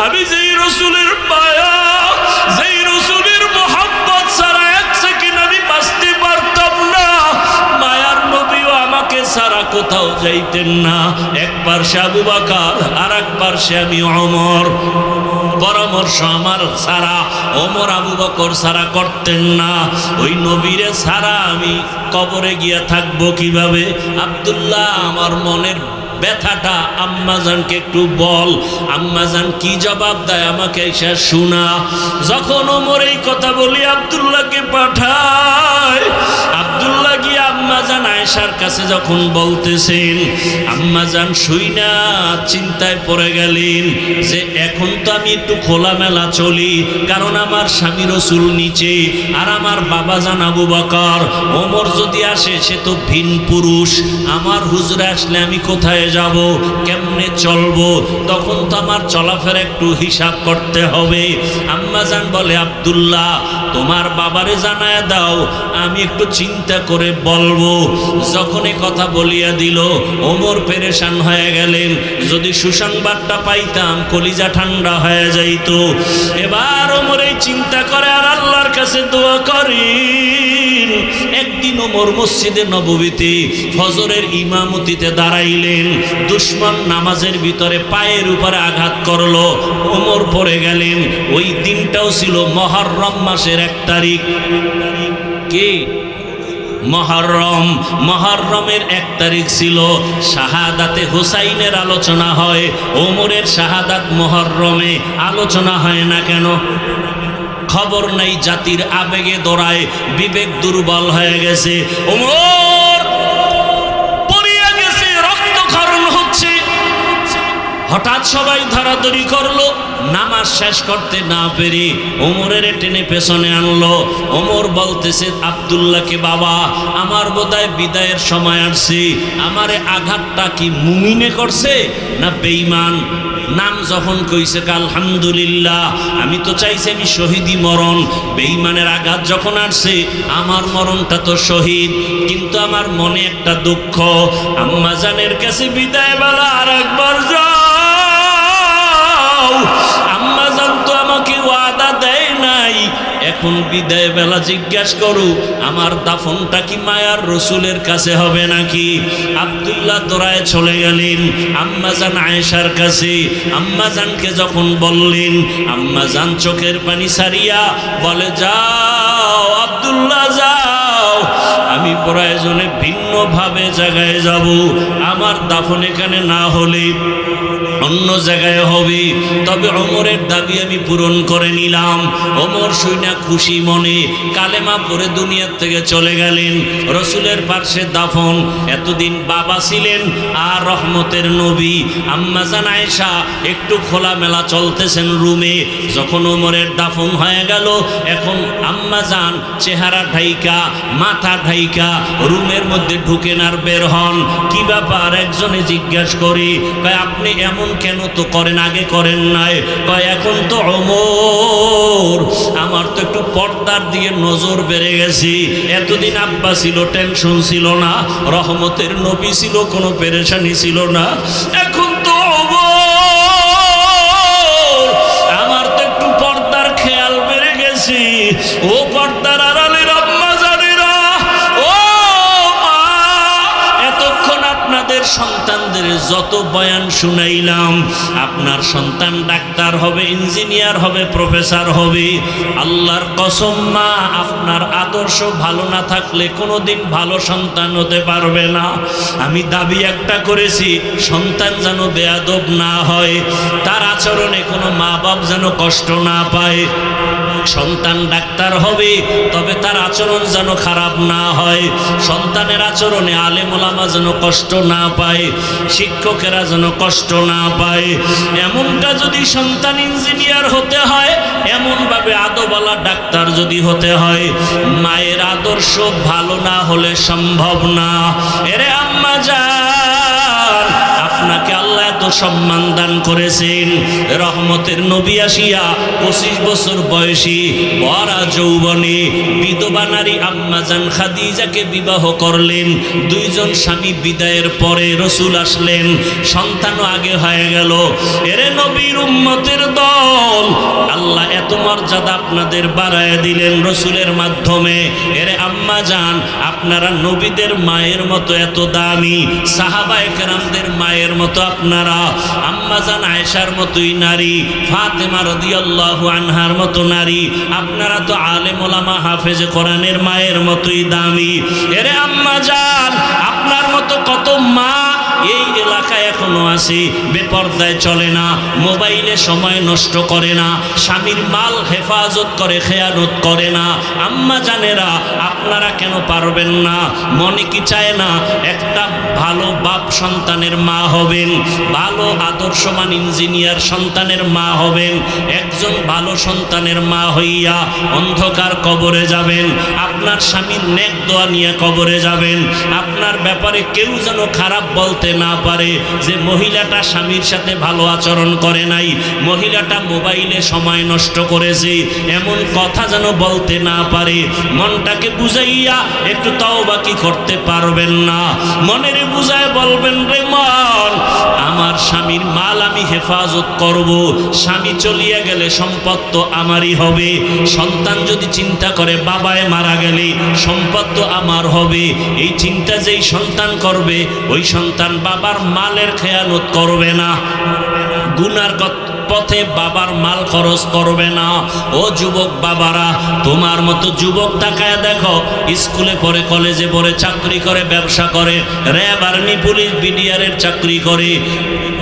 আমি যেই রসুলের মায়া, যেই রসুলের মোহাব্বত ছাড়া এক সেকেন্ড আমি বাঁচতে পারতাম না, মায়ার নবীও আমাকে ছাড়া কোথাও যাইতেন না। একবার সে আবু বকর, আর একবার সে আমি ওমর। পরামর্শ আমার ছাড়া ওমর আবু বকর ছাড়া করতেন না। ওই নবীরে ছাড়া আমি কবরে গিয়া থাকবো কিভাবে? আব্দুল্লাহ, আমার মনের ব্যথাটা আম্মাজানকে একটু বল। আম্মাজান কি জবাব দেয় আমাকে এসে শোনা। যখন ওমর এই কথা বলি আব্দুল্লাহকে পাঠায়, আব্দুল্লাহ গিয়ে আম্মাজান আয়েশার কাছে যখন বলতেছেন, আম্মাজান শুইনা চিন্তায় পড়ে গেলেন যে এখন তো আমি একটু খোলামেলা চলি, কারণ আমার স্বামী রসুল নিচে আর আমার বাবাজান আবু বকর। ওমর যদি আসে সে তো ভিন পুরুষ, আমার হুজুরে আসলে আমি কোথায় যাব, কেমনে চলবো? তখন তো আমার চলাফেরা একটু হিসাব করতে হবে। আম্মাজান বলে, আব্দুল্লাহ তোমার বাবারে জানায় দাও, আমি একটু চিন্তা করে বলবো। যখন এ কথা বলিয়া দিল ওমর পেরেশান হয়ে গেলেন। যদি সুসংবাদটা পাইতাম কলিজা ঠান্ডা হয়ে যাইত। এবার ওমর এই চিন্তা করে আর আল্লাহর কাছে দোয়া করেন। একদিন ওমর মসজিদে নববীতে ফজরের ইমামতিতে দাঁড়াইলেন। দুশমন নামাজের ভিতরে পায়ের উপরে আঘাত করলো, ওমর পড়ে গেলেন। ওই দিনটাও ছিল মুহররম মাসের 1 তারিখ। কি মুহররম? মুহররমের 1 তারিখ ছিল। শাহাদাতে হুসাইনের আলোচনা হয়, ওমরের শাহাদাত মুহররমে আলোচনা হয় না কেন? খবর নাই, জাতির আবেগে দৌড়ায়, বিবেক দুর্বল হয়ে গেছে। ওমর পড়িয়া গেছে, রক্তক্ষরণ হচ্ছে। হঠাৎ সবাই ধরাধরি করলো, নামাজ শেষ করতে না পেরে ওমরের টেনে পেছনে আনলো। ওমর বলতেছে আব্দুল্লাহকে, বাবা আমার বোধহয় বিদায়ের সময় আসছে, আমারে আঘাতটা কি মুমিনে করছে না বেঈমান? নাম যখন কইছে আলহামদুলিল্লাহ, আমি তো চাইছি আমি শহীদি মরণ। বেঈমানের আঘাত যখন আসছে আমার মরণটা তো শহীদ, কিন্তু আমার মনে একটা দুঃখ। আম্মাজানের কাছে বিদায় বেলা আর একবার যাও, আম্মাজান তো আমাকে ওয়াদা দেয় নাই, এখন বিদায় বেলা জিজ্ঞাসা করু আমার দাফনটা কি মায়ার রসুলের কাছে হবে নাকি? আব্দুল্লাহ দৌড়ায় চলে গেলেন আম্মাজান আয়েশার কাছে। আম্মাজানকে যখন বললেন, আম্মাজান চোখের পানি সারিয়া বলে, যাও আব্দুল্লাহ যাও, আমি প্রয়োজনে ভিন্নভাবে জায়গায় যাব, আমার দাফন এখানে না হলে অন্য জায়গায় হবে, তবে ওমরের দাবি আমি পূরণ করে নিলাম। ওমর শুইনা খুশি মনে কালেমা পড়ে দুনিয়ার থেকে চলে গেলেন। রসুলের পার্শ্বে দাফন। এতদিন বাবা ছিলেন আর রহমতের নবী। আম্মাজান আয়েশা একটু খোলামেলা চলতেছেন রুমে। যখন ওমরের দাফন হয়ে গেল, এখন আম্মাজান চেহারা ঢাইকা, মাথা ঢাইকা রুমের মধ্যে ঢুকেন আর বের হন। কি ব্যাপার? একজনে জিজ্ঞাসা করি, কয় আপনি এমন কেন তো করেন, আগে করেন নাই? কয় এখন তো ওমর, আমার তো একটু পর্দার দিয়ে নজর বেড়ে গেছে। এতদিন আব্বা ছিল, টেনশন ছিল না, রহমতের নবী ছিল, কোনো পেরেশানি ছিল না। এখন তো ওমর, আমার তো একটু পর্দার খেয়াল বেড়ে গেছে। ও পর্দার আড়ালের আম্মা জানেরা, ও মা, এতক্ষণ আপনাদের সন্তানদের যত বয়ান শুনাইলাম, আপনার সন্তান ডাক্তার হবে, ইঞ্জিনিয়ার হবে, প্রফেসর হবে, আল্লাহর কসম মা, আপনার আদর্শ ভালো না থাকলে কোনোদিন ভালো সন্তান হতে পারবে না। আমি দাবি একটা করেছি, সন্তান যেন বেয়াদব না হয়, তার আচরণে কোনো মা বাপ যেন কষ্ট না পায়। সন্তান ডাক্তার হবে, তবে তার আচরণ যেন খারাপ না হয়। সন্তানের আচরণে আলেম ওলামা যেন কষ্ট না পায়, শিক্ষকেরা যেন কষ্ট না পায়। এমনটা যদি সন্তান ইঞ্জিনিয়ার হতে হয়, এমনভাবে আদবওয়ালা ডাক্তার যদি হতে হয়, মায়ের আদর্শ ভালো না হলে সম্ভব না। এরে আম্মা জান, আপনাকে আল্লাহ এত সম্মান দান করেছেন। রহমতের নবী আসিয়া 25 বছর বয়সী বড়া যৌবনে বিধবা নারী আম্মা জান খাদিজাকে বিবাহ করলেন। দুইজন স্বামী বিদায়ের পরে রসুল আসলেন, সন্তানও আগে হয়ে গেল। এরে নবীর উম্মতের দল, আল্লাহ এত মর্যাদা আপনাদের বাড়ায় দিলেন রসুলের মাধ্যমে। এরে আম্মা জান, আপনারা নবীদের মায়ের মতো এত দামি, সাহাবায়ে কেরামদের মায়ের মতো আপনারা, আম্মা জান আয়েশার মতোই নারী, ফাতেমা রাদিয়াল্লাহু আনহার মতো নারী, আপনারা তো আলেম ওলামা হাফেজে কোরআনের মায়ের মতোই দামি। এরে আম্মা জান, আপনার মতো কত মা এই এলাকায় এখনো আছে, বেপরদায় চলে না, মোবাইলে সময় নষ্ট করে না, স্বামীর মাল হেফাজত করে, খেয়ানত করে না। আম্মা জানেরা, আপনারা কেন পারবেন না? মনে কি চায় না একটা ভালো বাপ সন্তানের মা হবেন, ভালো আদর্শমান ইঞ্জিনিয়ার সন্তানের মা হবেন, একজন ভালো সন্তানের মা হইয়া অন্ধকার কবরে যাবেন, আপনার স্বামীর নেক দোয়া নিয়ে কবরে যাবেন। আপনার ব্যাপারে কেউ যেন খারাপ বলতে না পারে যে মহিলাটা স্বামীর সাথে ভালো আচরণ করে নাই, মহিলাটা মোবাইলে সময় নষ্ট করেছে, এমন কথা যেন বলতে না পারে। মনটাকে বুঝাইয়া একটু তওবা কি করতে পারবেন না? মনের বুঝায় বলবেন, রে মন, আমার স্বামীর মাল আমি হেফাজত করব, স্বামী চলিয়া গেলে সম্পদ তো আমারই হবে। সন্তান যদি চিন্তা করে বাবায় মারা গেলে সম্পদ তো আমার হবে, এই চিন্তা যেই সন্তান করবে ওই সন্তান বাবার মালের খেয়ানত করবে না, গুনার পথে বাবার মাল খরচ করবে না। ও যুবক বাবারা, তোমার মতো যুবক তাকায় দেখো, স্কুলে পড়ে, কলেজে পড়ে, চাকরি করে, ব্যবসা করে, র্যাব, আর্মি, পুলিশ, বিডিআরের চাকরি করে,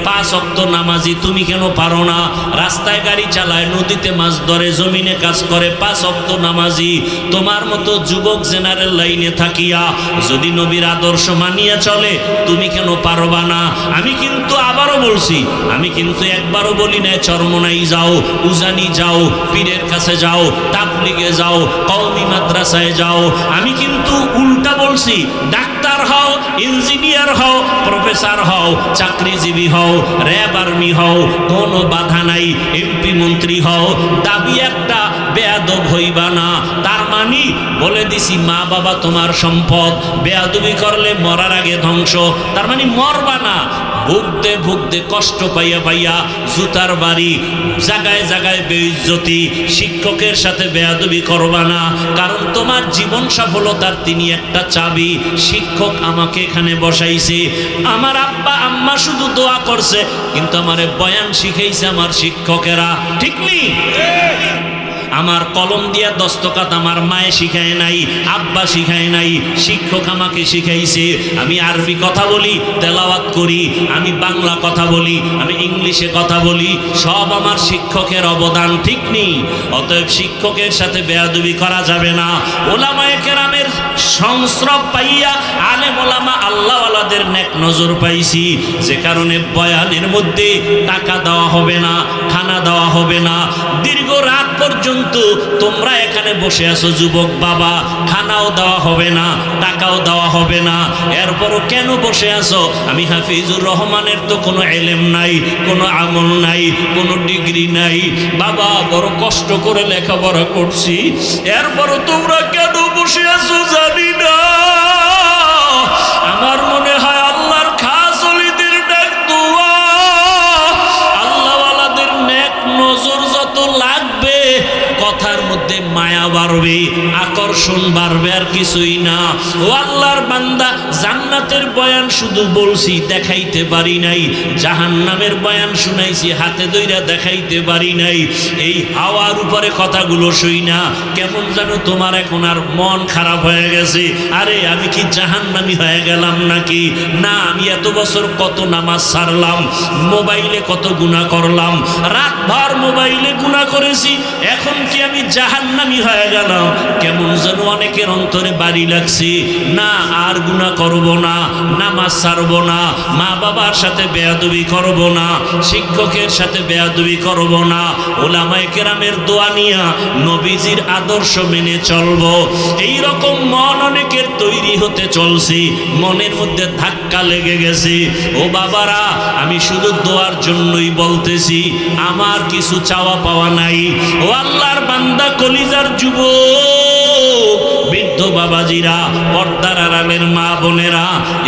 5 ওয়াক্ত নামাজি, তুমি কেন পারো না? রাস্তায় গাড়ি চালায়, নদীতে মাছ ধরে, জমিনে কাজ করে, 5 ওয়াক্ত নামাজি। তোমার মতো যুবক জেনারেল লাইনে থাকিয়া যদি নবীর আদর্শ মানিয়া চলে, তুমি কেন পারবা না? আমি কিন্তু আবারও বলছি, আমি কিন্তু একবারও বলি না চরমনাই যাও, উজানি যাও, পীরের কাছে যাও, তাবলিগে যাও, কওমি মাদ্রাসায় যাও। আমি কিন্তু উল্টা বলছি, ডাক্তার হও, ইঞ্জিনিয়ার হও, প্রফেসর হও, চাকরিজীবী হও, র্যাব, আর্মি হও, কোনো বাধা নাই, এমপি মন্ত্রী হও, দাবি একটা, বেয়াদব হইবা না। তার মানে বলে দিছি, মা বাবা তোমার সম্পদ, বেয়াদবি করলে মরার আগে ধ্বংস। তার মানে মরবা না, ভুগতে ভুগতে কষ্ট পাইয়া পাইয়া জুতার বাড়ি, জায়গায় জায়গায় বেইজ্জতি। শিক্ষকের সাথে বেয়াদবি করবা না, কারণ তোমার জীবন সফলতার তিনি একটা চাবি। শিক্ষক আমাকে এখানে বসাইছে, আমার আব্বা আম্মা শুধু দোয়া করছে, কিন্তু আমারে বয়ান শিখাইছে আমার শিক্ষকেরা, ঠিক নেই? আমার কলম দিয়া দস্তকাত আমার মায়ে শিখায় নাই, আব্বা শিখায় নাই, শিক্ষক আমাকে শিখাইছে। আমি আরবি কথা বলি, তেলাওয়াত করি, আমি বাংলা কথা বলি, আমি ইংলিশে কথা বলি, সব আমার শিক্ষকের অবদান, ঠিক নেই? অতএব শিক্ষকের সাথে বেয়াদবি করা যাবে না। ওলামায়ে কেরামের সংস্রব পাইয়া আলেম ওলামা আল্লাহওয়ালাদের নেক নজর পাইছি, যে কারণে বয়ানের মধ্যে টাকা দেওয়া হবে না, খানা দেওয়া হবে না। দীর্ঘ রাত পর্যন্ত তোমরা এখানে বসে আছো যুবক বাবা, খানাও দেওয়া হবে না, টাকাও দেওয়া হবে না। এরপরও কেন বসে আছো? আমি হাফিজুর রহমানের তো কোনো এলেম নাই, কোনো আমল নাই, কোনো ডিগ্রি নাই, বাবা বড় কষ্ট করে লেখাপড়া করছি, এরপরও তোমরা কেন বসে আছো জানি না। আমার মনে হয় আল্লাহর খাস ওলিদের ডাক দোয়া, আল্লাহওয়ালাদের নেক নজর যত লাগবে, কথার মধ্যে মায়া বাড়বে, আকর্ষণ বাড়বে, আর কিছুই না। ও আল্লাহর বান্দা, জান্নাতের বয়ান শুধু বলছি, দেখাইতে পারি নাই। জাহান্নামের বয়ান শুনাইছি, হাতে ধইরা দেখাইতে পারি নাই। এই হাওয়ার উপরে কথাগুলো শুই না, কেমন যেন তোমার এখন আর মন খারাপ হয়ে গেছে। আরে আমি কি জাহান্নামী হয়ে গেলাম নাকি? না, আমি এত বছর কত নামাজ ছাড়লাম, মোবাইলে কত গুনাহ করলাম, রাত ভর মোবাইলে গুনাহ করেছি, এখন কি আমি জাহান্নামী হয়ে হয়ে গেলাম, কেমন যেন অনেকের অন্তরে বাড়ি লাগছে, না আর গুনাহ করব না, নামাজ ছাড়ব না, মা বাবার সাথে বেয়াদবি করব না, শিক্ষকের সাথে বেয়াদবি করব না, ওলামায়ে কেরামের দোয়া নিয়া নবীজির আদর্শ মেনে চলব। এই রকম মন অনেকের তৈরি হতে চলছে, মনের মধ্যে ধাক্কা লেগে গেছে। ও বাবারা, আমি শুধু দোয়ার জন্যই বলতেছি, আমার কিছু চাওয়া পাওয়া নাই। ও আল্লাহর বান্দা, কলিজার যুবক, বৃদ্ধ বাবাজিরা, পর্দার আড়ালের মা বোনেরা,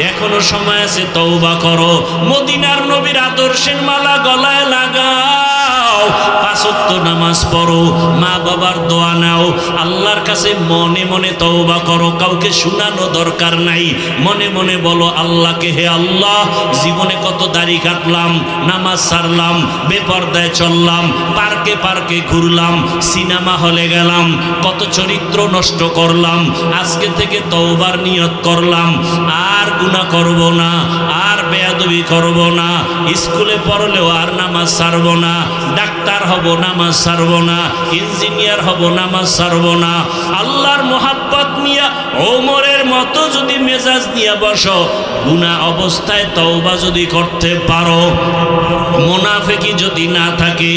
এখনো সময় আছে, তওবা করো। মদিনার নবীর আদর্শের মালা গলায় লাগাও, 5 ওয়াক্ত নামাজ পড়ো, মা বাবার দোয়া নাও, আল্লাহর কাছে মনে মনে তওবা করো। কাউকে শোনানো দরকার নাই, মনে মনে বলো আল্লাহকে, হে আল্লাহ, জীবনে কত দাড়ি কাটলাম, নামাজ ছাড়লাম, বেপরদায় চললাম, পার্কে পার্কে ঘুরলাম, সিনেমা হলে গেলাম, কত চরিত্র নষ্ট করলাম। আজকে থেকে তওবার নিয়ত করলাম, আর গুনাহ করব না, আর বেয়াদবি করব না, স্কুলে পড়লেও আর নামাজ ছাড়ব না, ডাক্তার হব, নামাজ ছাড়ব না, ইঞ্জিনিয়ার হব, নামাজ ছাড়ব না। আল্লাহর মোহাব্বত নিয়ে ওমরের মতো যদি মেজাজ নিয়ে বসো, গুনাহ অবস্থায় তওবা যদি করতে পারো, মুনাফিকি যদি না থাকে,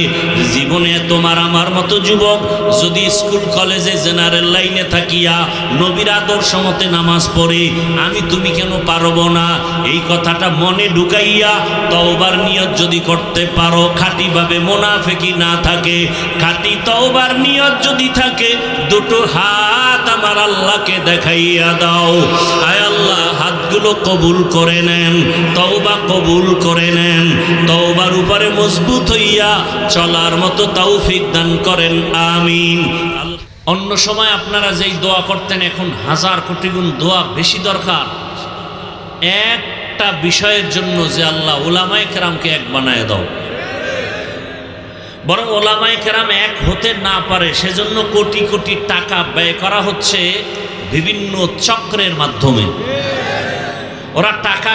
জীবনে তোমার আমার মতো যুবক যদি স্কুল কলেজে জেনারেল লাইনে থাকিয়া নবীর আদর্শ মতে নামাজ পড়ে, আমি তুমি কেন পারবো না, এই কথাটা মনে ঢুকাইয়া তওবার নিয়ত যদি করতে পারো, খাঁটিভাবে মুনাফিকি না থাকে, খাঁটি তওবার নিয়ত যদি থাকে, দুটো হাত আমার আল্লাহকে দেখাইয়া দাও। আয় আল্লাহ, হাতগুলো কবুল করে নেন, তওবা কবুল করে নেন, তওবার উপরে মজবুত হইয়া চলার মতো তৌফিক দান করেন, আমিন। অন্য সময় আপনারা যেই দোয়া করতেন, এখন 1000 কোটি গুণ দোয়া বেশি দরকার একটা বিষয়ের জন্য, যে আল্লাহ ওলামায়ে কেরামকে এক বানায় দাও। বরং ওলামায়ে কেরাম এক হতে না পারে, সেজন্য কোটি কোটি টাকা ব্যয় করা হচ্ছে বিভিন্ন চক্রের মাধ্যমে। ওরা টাকা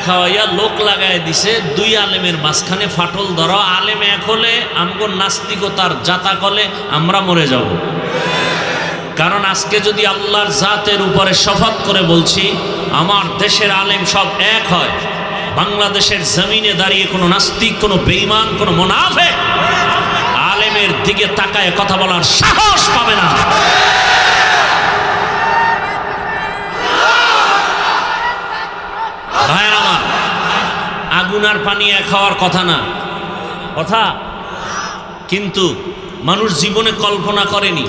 খাওয়াইয়া লোক লাগায় দিছে, 2 আলেমের মাঝখানে ফাটল ধরো, আলেম এক হলে আমগো নাস্তিকতার জাতা কলে আমরা মরে যাব। কারণ আজকে যদি আল্লাহর জাতের উপরে শপথ করে বলছি, আমার দেশের আলেম সব এক হয়, বাংলাদেশের জমিনে দাঁড়িয়ে কোনো নাস্তিক, কোনো বেঈমান, কোনো মুনাফিক আলেমের দিকে তাকায় কথা বলার সাহস পাবে না। ভাইয়ের আমার, আগুন আর পানি এক হওয়ার কথা না, কথা কিন্তু মানুষ জীবনে কল্পনা করেনি,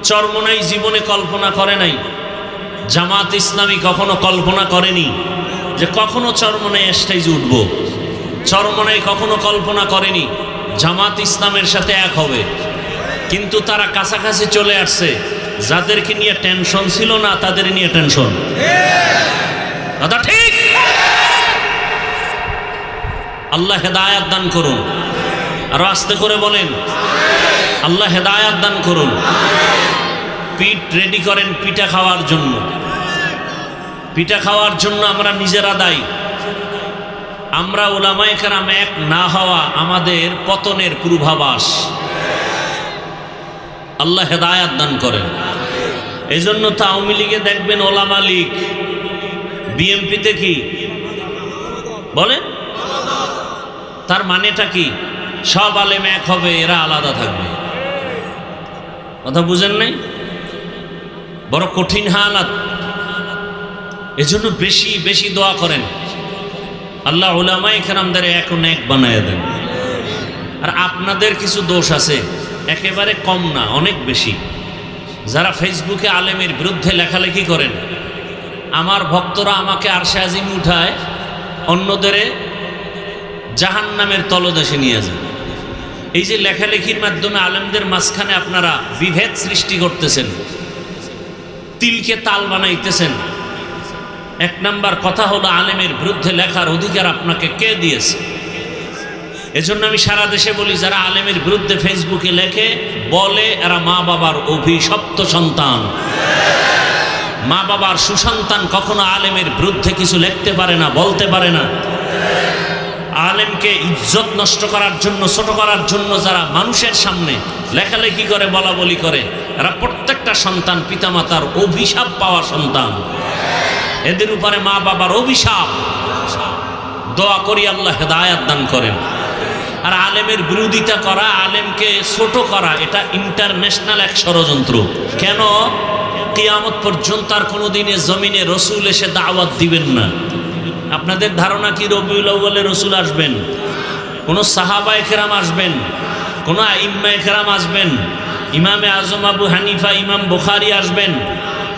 চরমনাই জীবনে কল্পনা করে নাই, জামাত ইসলামী কখনো কল্পনা করেনি যে কখনো চরমনাই স্টেজে উঠব, চরমনাই কখনো কল্পনা করেনি জামাত ইসলামের সাথে এক হবে, কিন্তু তারা কাছাকাছি চলে আসছে। যাদেরকে নিয়ে টেনশন ছিল না, তাদের নিয়ে টেনশন। কথা ঠিক? আল্লাহ হেদায়াত দান করুন। আরো আস্তে করে বলেন, আল্লাহ হেদায়াত দান করুন। পিঠ রেডি করেন পিঠা খাওয়ার জন্য, পিঠা খাওয়ার জন্য আমরা নিজেরা দায়ী। আমরা উলামায়ে কেরাম এক না হওয়া আমাদের পতনের পূর্বাভাস। আল্লাহ হেদায়াত দান করেন। এই জন্য তো আওয়ামী লীগে দেখবেন ওলামা লীগ, বিএমপিতে কি বলেন, তার মানেটা কি? সব আলেম এক হবে, এরা আলাদা থাকবে। কথা বুঝেন নাই? বড় কঠিন হালাত। এজন্য বেশি বেশি দোয়া করেন, আল্লাহ উলামায়ে কেরামদের এখন এক বানায় দেন। আর আপনাদের কিছু দোষ আছে, একেবারে কম না, অনেক বেশি। যারা ফেসবুকে আলেমের বিরুদ্ধে লেখালেখি করেন, আমার ভক্তরা আমাকে আরশে আজিম উঠায়, অন্যদের জাহান্নামের তলদেশে নিয়ে যায়। এই যে লেখালেখির মাধ্যমে আলেমদের মাঝখানে আপনারা বিভেদ সৃষ্টি করতেছেন, তিলকে তাল বানাইতেছেন। 1 নাম্বার কথা হলো, আলেমের বিরুদ্ধে লেখার অধিকার আপনাকে কে দিয়েছে? এজন্য আমি সারা দেশে বলি, যারা আলেমের বিরুদ্ধে ফেসবুকে লেখে বলে এরা মা বাবার অভিশপ্ত সন্তান। মা বাবার সুসন্তান কখনো আলেমের বিরুদ্ধে কিছু লিখতে পারে না, বলতে পারে না। আলেমকে ইজ্জত নষ্ট করার জন্য, ছোট করার জন্য যারা মানুষের সামনে লেখালেখি করে, বলা বলি করে, এরা প্রত্যেকটা সন্তান পিতামাতার অভিশাপ পাওয়া সন্তান, এদের উপরে মা বাবার অভিশাপ। দোয়া করি আল্লাহ হেদায়েত দান করেন। আর আলেমের বিরোধিতা করা, আলেমকে ছোট করা, এটা ইন্টারন্যাশনাল এক ষড়যন্ত্র। কেন? কিয়ামত পর্যন্ত আর কোনোদিনে জমিনে রসুল এসে দাওয়াত দিবেন না। আপনাদের ধারণা কি রবিউল আউয়ালে রসুল আসবেন? কোনো সাহাবায়ে কেরাম আসবেন? কোনো আইম্মায়ে কেরাম আসবেন? ইমামে আজম আবু হানিফা, ইমাম বুখারী আসবেন?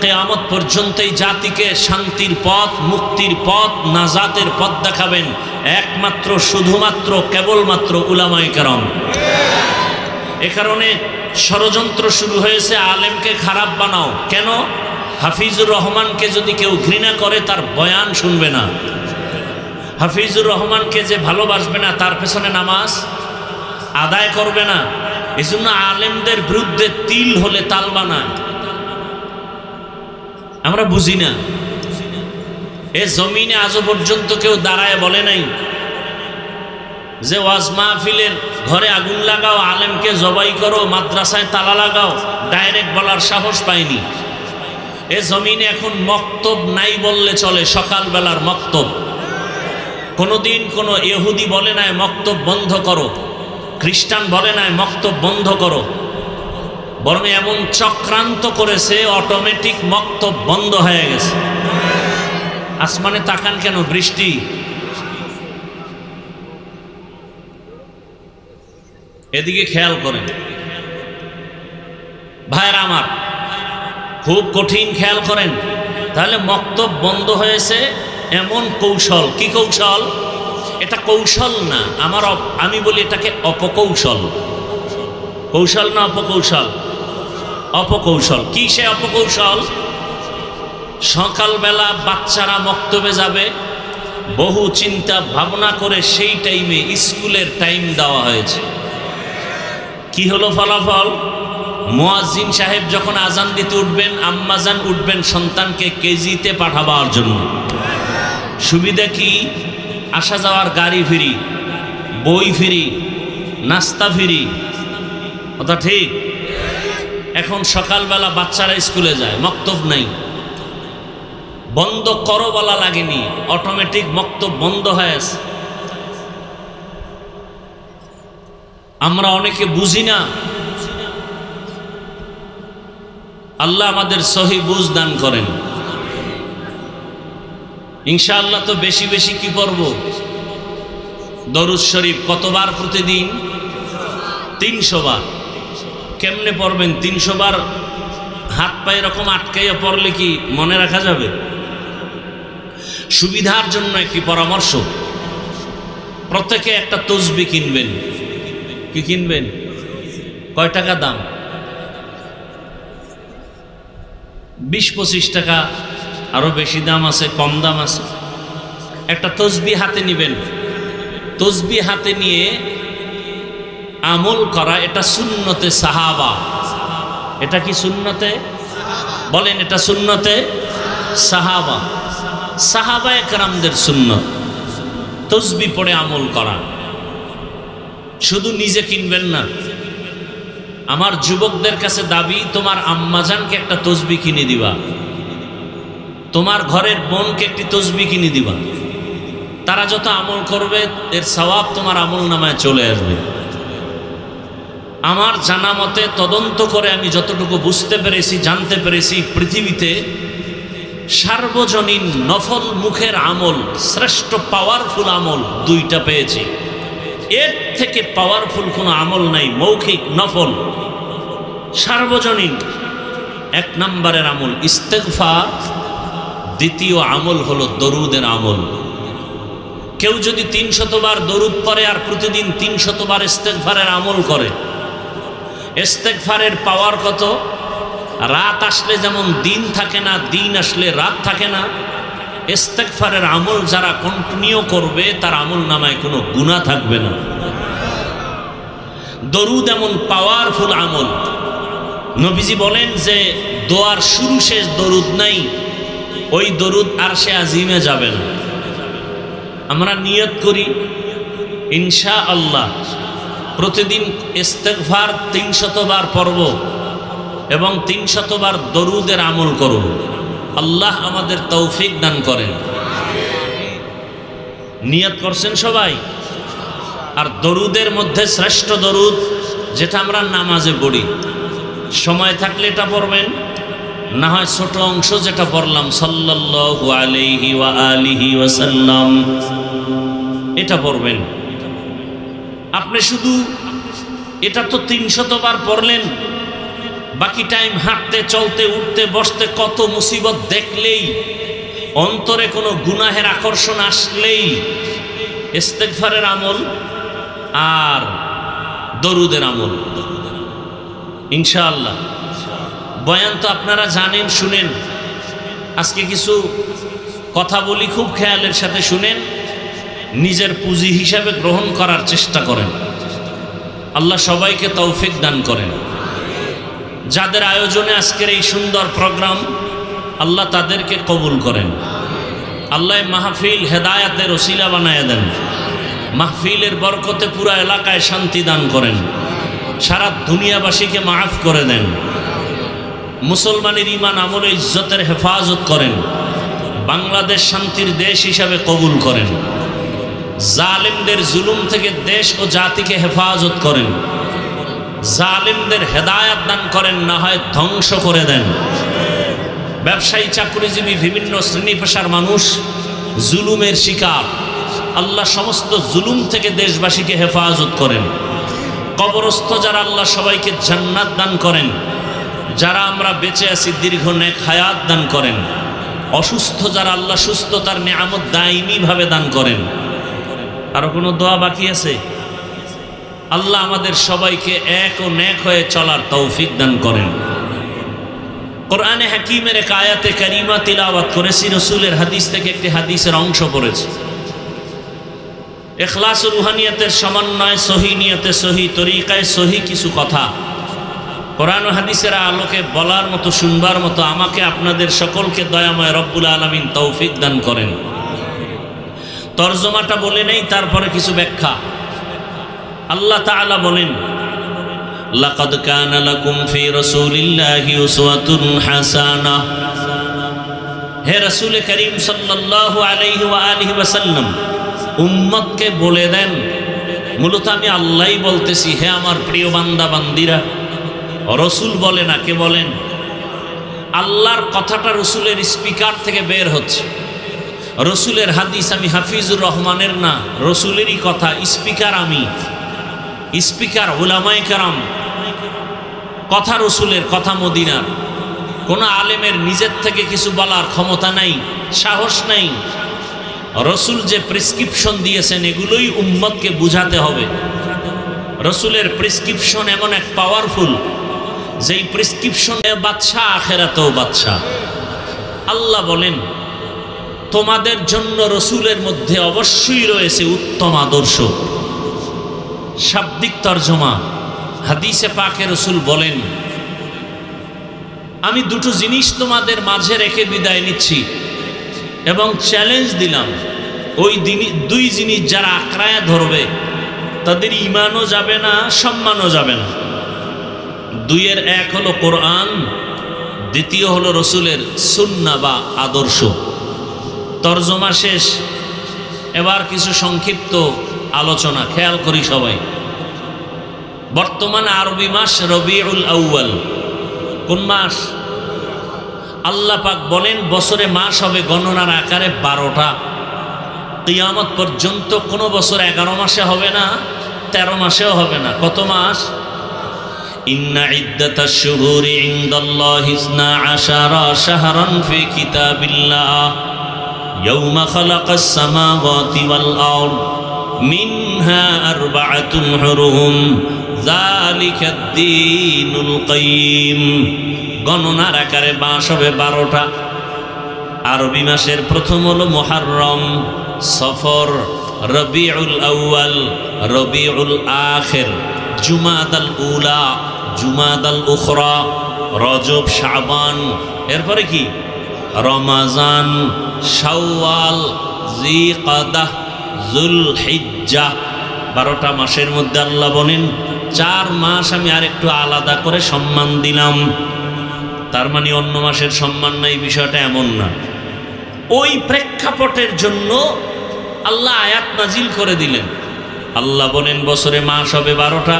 কিয়ামত পর্যন্ত এই জাতিকে শান্তির পথ, মুক্তির পথ, নাজাতের পথ দেখাবেন একমাত্র, শুধুমাত্র, কেবলমাত্র উলামায়ে কেরাম। এ কারণে ষড়যন্ত্র শুরু হয়েছে, আলেমকে খারাপ বানাও। কেন? হাফিজুর রহমানকে যদি কেউ ঘৃণা করে তার বয়ান শুনবে না, হাফিজুর রহমানকে যে ভালোবাসবে না তার পেছনে নামাজ আদায় করবে না। এই জন্য আলেমদের বিরুদ্ধে তিল হলে তাল বানায়। আমরা বুঝি না, এ জমিনে আজও পর্যন্ত কেউ দাঁড়ায় বলে নাই যে ওয়াজ মাহফিলের ঘরে আগুন লাগাও, আলেমকে জবাই করো, মাদ্রাসায় তালা লাগাও। ডাইরেক্ট বলার সাহস পায়নি। এ জমিনে এখন মক্তব নাই বললে চলে, সকালবেলার মক্তব। কোনোদিন কোনো ইহুদি বলে নাই মক্তব বন্ধ করো, খ্রিস্টান বলে নাই মক্তব বন্ধ করো, বরং এমন চক্রান্ত করেছে অটোমেটিক মক্তব বন্ধ হয়ে গেছে। আসমানে তাকান কেন? বৃষ্টি। এদিকে খেয়াল করেন ভাইরা আমার, খুব কঠিন, খেয়াল করেন। তাহলে মক্তব বন্ধ হয়েছে এমন কৌশল। কি কৌশল? এটা কৌশল না, আমি বলি এটাকে অপকৌশল। কৌশল না অপকৌশল? অপকৌশল। কি সে অপকৌশল? সকালবেলা বাচ্চারা মক্তবে যাবে, বহু চিন্তা ভাবনা করে সেই টাইমে স্কুলের টাইম দেওয়া হয়েছে। কি হলো ফলাফল? মুয়াজ্জিন সাহেব যখন আজান দিতে উঠবেন, আম্মাজান উঠবেন সন্তানকে কেজিতে পাঠাবার জন্য। সুবিধা কি? আসা যাওয়ার গাড়ি ফ্রি, বই ফ্রি, নাস্তা ফ্রি। কথা ঠিক? এখন সকালবেলা বাচ্চারা স্কুলে যায়, মক্তব নাই। বন্ধ করো বলা লাগেনি, অটোমেটিক মক্তব বন্ধ হয়েছে। আমরা অনেকে বুঝি না। আল্লাহ আমাদের সহি বুঝ দান করেন। ইনশাআল্লাহ তো বেশি বেশি কি পড়ব? দরুদ শরীফ কতবার প্রতিদিন? 300 বার। কেমনে পড়বেন 300 বার? হাত পায়ে এরকম আটকাইয়া পড়লে কি মনে রাখা যাবে? সুবিধার জন্য একটি পরামর্শ, প্রত্যেকে একটা তসবি কিনবেন। কি কিনবেন? কয় টাকা দাম? 20-25 টাকা, আরো বেশি দাম আছে, কম দাম আছে। একটা তসবি হাতে নিবেন। তসবি হাতে নিয়ে আমল করা, এটা সুন্নতে সাহাবা। এটা কি সুন্নতে? বলেন, এটা সুন্নতে সাহাবা। সাহাবায়ে কেরামদের সুন্নত তসবি পড়ে আমল করা। শুধু নিজে কিনবেন না, আমার যুবকদের কাছে দাবি, তোমার আম্মাজানকে একটা তসবি কিনে দিবা, তোমার ঘরের বোনকে একটি তসবি কিনে দিবা। তারা যত আমল করবে এর সওয়াব তোমার আমল নামায় চলে আসবে। আমার জানা মতে, তদন্ত করে আমি যতটুকু বুঝতে পেরেছি, জানতে পেরেছি, পৃথিবীতে সার্বজনীন নফল মুখের আমল, শ্রেষ্ঠ পাওয়ারফুল আমল 2টা পেয়েছি। এর থেকে পাওয়ারফুল কোনো আমল নাই। মৌখিক নফল সার্বজনীন 1 নম্বরের আমল ইস্তেগফার, দ্বিতীয় আমল হলো দরুদের আমল। কেউ যদি 300 বার দরুদ পড়ে আর প্রতিদিন 300 বার ইস্তেগফারের আমল করে, ইস্তেগফারের পাওয়ার কত? রাত আসলে যেমন দিন থাকে না, দিন আসলে রাত থাকে না, ইস্তেগফারের আমল যারা কন্টিনিউ করবে তার আমল নামায় কোনো গুনাহ থাকবে না। দরুদ এমন পাওয়ারফুল আমল। নবীজি বলেন যে দোয়ার শুরু শেষ দরুদ নাই, ওই দরুদ আরশে আজিমে যাবে না। আমরা নিয়ত করি ইনশাআল্লাহ প্রতিদিন ইস্তেগফার 300 বার পড়ব। এবং 300 বার দরুদের আমল করুন। আল্লাহ আমাদের তৌফিক দান করেন। নিয়ত করছেন সবাই? আর দরুদের মধ্যে শ্রেষ্ঠ দরুদ যেটা আমরা নামাজে পড়ি, সময় থাকলে এটা পড়বেন, না হয় ছোট অংশ যেটা পড়লাম সাল্লাল্লাহু আলাইহি ওয়া আলিহি ওয়াসাল্লাম, এটা পড়বেন। আপনি শুধু এটা তো 300 বার পড়লেন, বাকি টাইম হাঁটতে চলতে উঠতে বসতে কত মুসিবত দেখলেই, অন্তরে কোনো গুনাহের আকর্ষণ আসলেই ইস্তেগফারের আমল আর দরুদের আমল ইনশাআল্লাহ। বয়ান তো আপনারা জানেন, শুনেন। আজকে কিছু কথা বলি, খুব খেয়ালের সাথে শুনেন, নিজের পুঁজি হিসাবে গ্রহণ করার চেষ্টা করেন। আল্লাহ সবাইকে তৌফিক দান করেন। যাদের আয়োজনে আজকের এই সুন্দর প্রোগ্রাম, আল্লাহ তাদেরকে কবুল করেন। আল্লাহ মাহফিল হেদায়াতের ওসিলা বানায় দেন। মাহফিলের বরকতে পুরা এলাকায় শান্তি দান করেন। সারা দুনিয়াবাসীকে মাফ করে দেন। মুসলমানের ঈমান আমলে ইজ্জতের হেফাজত করেন। বাংলাদেশ শান্তির দেশ হিসাবে কবুল করেন। জালিমদের জুলুম থেকে দেশ ও জাতিকে হেফাজত করেন। জালিমদের হেদায়াত দান করেন, না হয় ধ্বংস করে দেন। ব্যবসায়ী, চাকরিজীবী, বিভিন্ন শ্রেণী পেশার মানুষ জুলুমের শিকার, আল্লাহ সমস্ত জুলুম থেকে দেশবাসীকে হেফাজত করেন। কবরস্থ যারা, আল্লাহ সবাইকে জান্নাত দান করেন। যারা আমরা বেঁচে আছি, দীর্ঘ নেক হায়াত দান করেন। অসুস্থ যারা, আল্লাহ সুস্থতার নিয়ামত দায়ীমীভাবে দান করেন। আরো কোনো দোয়া বাকি আছে? আল্লাহ আমাদের সবাইকে এক ও নেক হয়ে চলার তৌফিক দান করেন। কোরআনে হাকিমের এক আয়াতে কারিমা তিলাওয়াত করেছি, রাসূলের হাদিস থেকে একটি হাদিসের অংশ পড়েছি। ইখলাস ও রুহানিয়াতের সমন্বয়, সহি নিয়তে, সহি তরিকায়, সহি কিছু কথা কোরআন ও হাদিসের আলোকে বলার মতো, শুনবার মতো আমাকে আপনাদের সকলকে দয়াময় রব্বুল আলামিন তৌফিক দান করেন। তরজমাটা বলে নেই, তারপরে কিছু ব্যাখ্যা। আল্লাহ তাআলা বলেন, লাকাদ কানা লাকুম ফি রাসূলিল্লাহি উসওয়াতুন হাসানাহ। হে রাসূল করিম সাল্লাল্লাহু আলাইহি ওয়া আলিহি ওয়াসাল্লাম, উম্মতকে বলে দেন, মূলত আমি আল্লাহই বলতেছি, হে আমার প্রিয় বান্দা বান্দিরা। রসুল বলে না, কে বলেন? আল্লাহর কথাটা রসুলের স্পিকার থেকে বের হচ্ছে। রসুলের হাদিস আমি হাফিজুর রহমানের না, রসুলেরই কথা। স্পিকার আমি, স্পিকার উলামায়ে কেরাম। কথা রসুলের, কথা মদিনার। কোন আলেমের নিজের থেকে কিছু বলার ক্ষমতা নাই, সাহস নাই। রসুল যে প্রেসক্রিপশন দিয়েছেন, এগুলোই উম্মতকে বুঝাতে হবে। রসুলের প্রেসক্রিপশন এমন এক পাওয়ারফুল, যেই প্রেসক্রিপশন বাদশাহ, আখেরাতেও বাদশাহ। আল্লাহ বলেন, তোমাদের জন্য রসুলের মধ্যে অবশ্যই রয়েছে উত্তম আদর্শ। শাব্দিক তর্জমা, হাদিসে পাকে রসুল বলেন, আমি দুটো জিনিস তোমাদের মাঝে রেখে বিদায় নিচ্ছি এবং চ্যালেঞ্জ দিলাম, ওই দুই জিনিস যারা আঁকড়ায় ধরবে, তাদের ঈমানও যাবে না, সম্মানও যাবে না। দুইয়ের এক হলো কোরআন, দ্বিতীয় হলো রসুলের সুন্নাহ বা আদর্শ। তরজমা শেষ, এবার কিছু সংক্ষিপ্ত আলোচনা। খেয়াল করি সবাই। বর্তমান আরবি মাস রবিউল আউয়াল। কোন মাস? আল্লাহ পাক বলেন, বছরে মাস হবে গণনার আকারে 12টা। কিয়ামত পর্যন্ত কোনো বছর 11 মাসে হবে না, 13 মাসেও হবে না। কত মাস? ইন্না ইদ্দাতাশ শুহুরি ইনদাল্লাহি 12 শাহরান ফি কিতাবিল্লাহ ইয়াওমা খালাকাস সামাওয়াতি ওয়াল আরদ মিনহা আরবাআতুন হুরুম যালিকাদ দীনুল কাইয়্যিম। গণনার আকারে মাস হবে 12টা। আরবি মাসের প্রথম হলো মুহররম, সফর, রবিউল আউয়াল, রবিউল আখির, জুমাদাল উলা, জুমাদাল উখরা, রজব, শাবান, এরপরে কি? রমাজান, শাওয়াল, জিকাদাহ, যুলহিজ্জা। 12টা মাসের মধ্যে আল্লাহ বলেন, 4 মাস আমি আরেকটু আলাদা করে সম্মান দিলাম। তার মানে অন্য মাসের সম্মান নাই, বিষয়টা এমন না। ওই প্রেক্ষাপটের জন্য আল্লাহ আয়াত নাজিল করে দিলেন। আল্লাহ বলেন বছরে মাস হবে 12টা,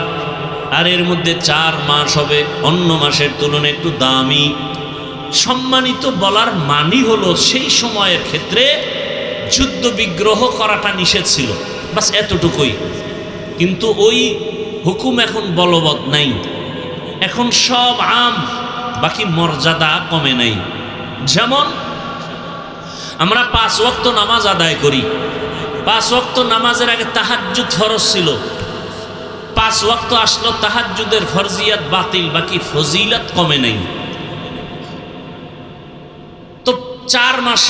আর এর মধ্যে 4 মাস হবে অন্য মাসের তুলনায় একটু দামি, সম্মানিত। বলার মানি হলো সেই সময়ের ক্ষেত্রে যুদ্ধ বিগ্রহ করাটা নিষেধ ছিল, বাস এতটুকুই। কিন্তু ওই হুকুম এখন বলবৎ নাই, এখন সব আম, বাকি মর্যাদা কমে নাই। যেমন আমরা 5 ওয়াক্ত নামাজ আদায় করি, 5 ওয়াক্ত নামাজের আগে তাহাজ্জুদ ফরজ ছিল, 5 ওয়াক্ত আসলো তাহাজ্জুদের ফরজিয়াত বাতিল, বাকি ফজিলত কমে নাই। তো 4 মাস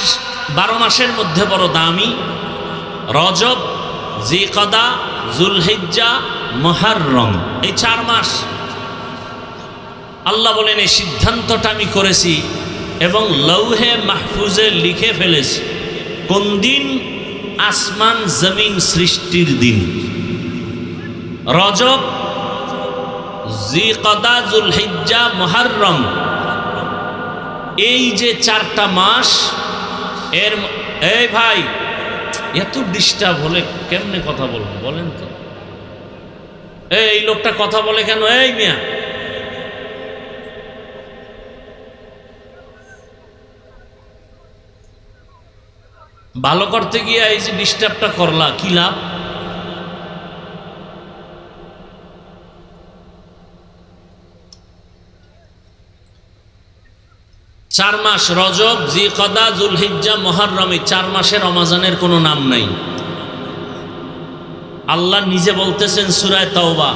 12 মাসের মধ্যে বড় দামি রজব, জিকদা, জুলহিজ্জা, মুহররম, এই 4 মাস। আল্লাহ বলেন এই সিদ্ধান্তটা আমি করেছি এবং লৌহে মাহফুজে লিখে ফেলেছি। কোন দিন? আসমান জমিন সৃষ্টির দিন। রজব, জিকদা, জুলহিজ্জা, মুহররম, এই যে 4টা মাস, এর এই ভাই এত ডিস্টার্ব হলে কেমনে কথা বলবো বলেন তো? এই লোকটা কথা বলে কেন? এই মিয়া, ভালো করতে গিয়ে এই যে ডিস্টার্বটা করলা, কি লাভ? চার মাস রজব, জিকদা, জুলহিজ্জা, মুহররম, এই 4 মাসে রমজানের কোনো নাম নাই। আল্লাহ নিজে বলতেছেন সূরা তাওবা,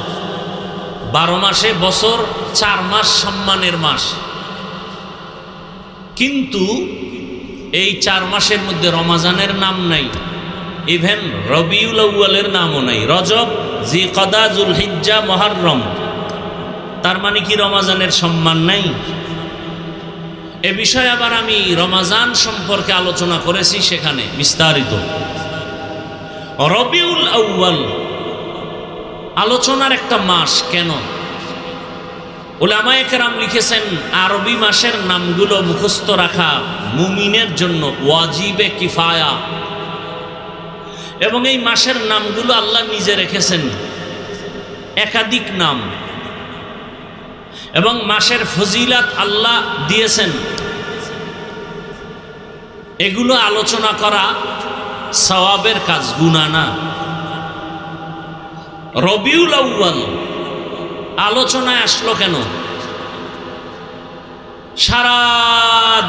12 মাসে বছর, 4 মাস সম্মানের মাস। কিন্তু এই 4 মাসের মধ্যে রমজানের নাম নাই, ইভেন রবিউল আউয়ালের নামও নাই। রজব, জিকদা, জুলহিজ্জা, মুহররম, তার মানে কি রমজানের সম্মান নাই? এ বিষয়ে আবার আমি রমজান সম্পর্কে আলোচনা করেছি, সেখানে বিস্তারিত। রবিউল আউয়াল আলোচনার একটা মাস কেন? উলামায়ে কেরাম লিখেছেন আরবি মাসের নামগুলো মুখস্থ রাখা মুমিনের জন্য ওয়াজিবে কিফায়া, এবং এই মাসের নামগুলো আল্লাহ নিজে রেখেছেন, একাধিক নাম, এবং মাসের ফজিলাত আল্লাহ দিয়েছেন। এগুলো আলোচনা করা সওয়াবের কাজ, গুনাহ না। রবিউল আউয়াল আলোচনায় আসলো কেন? সারা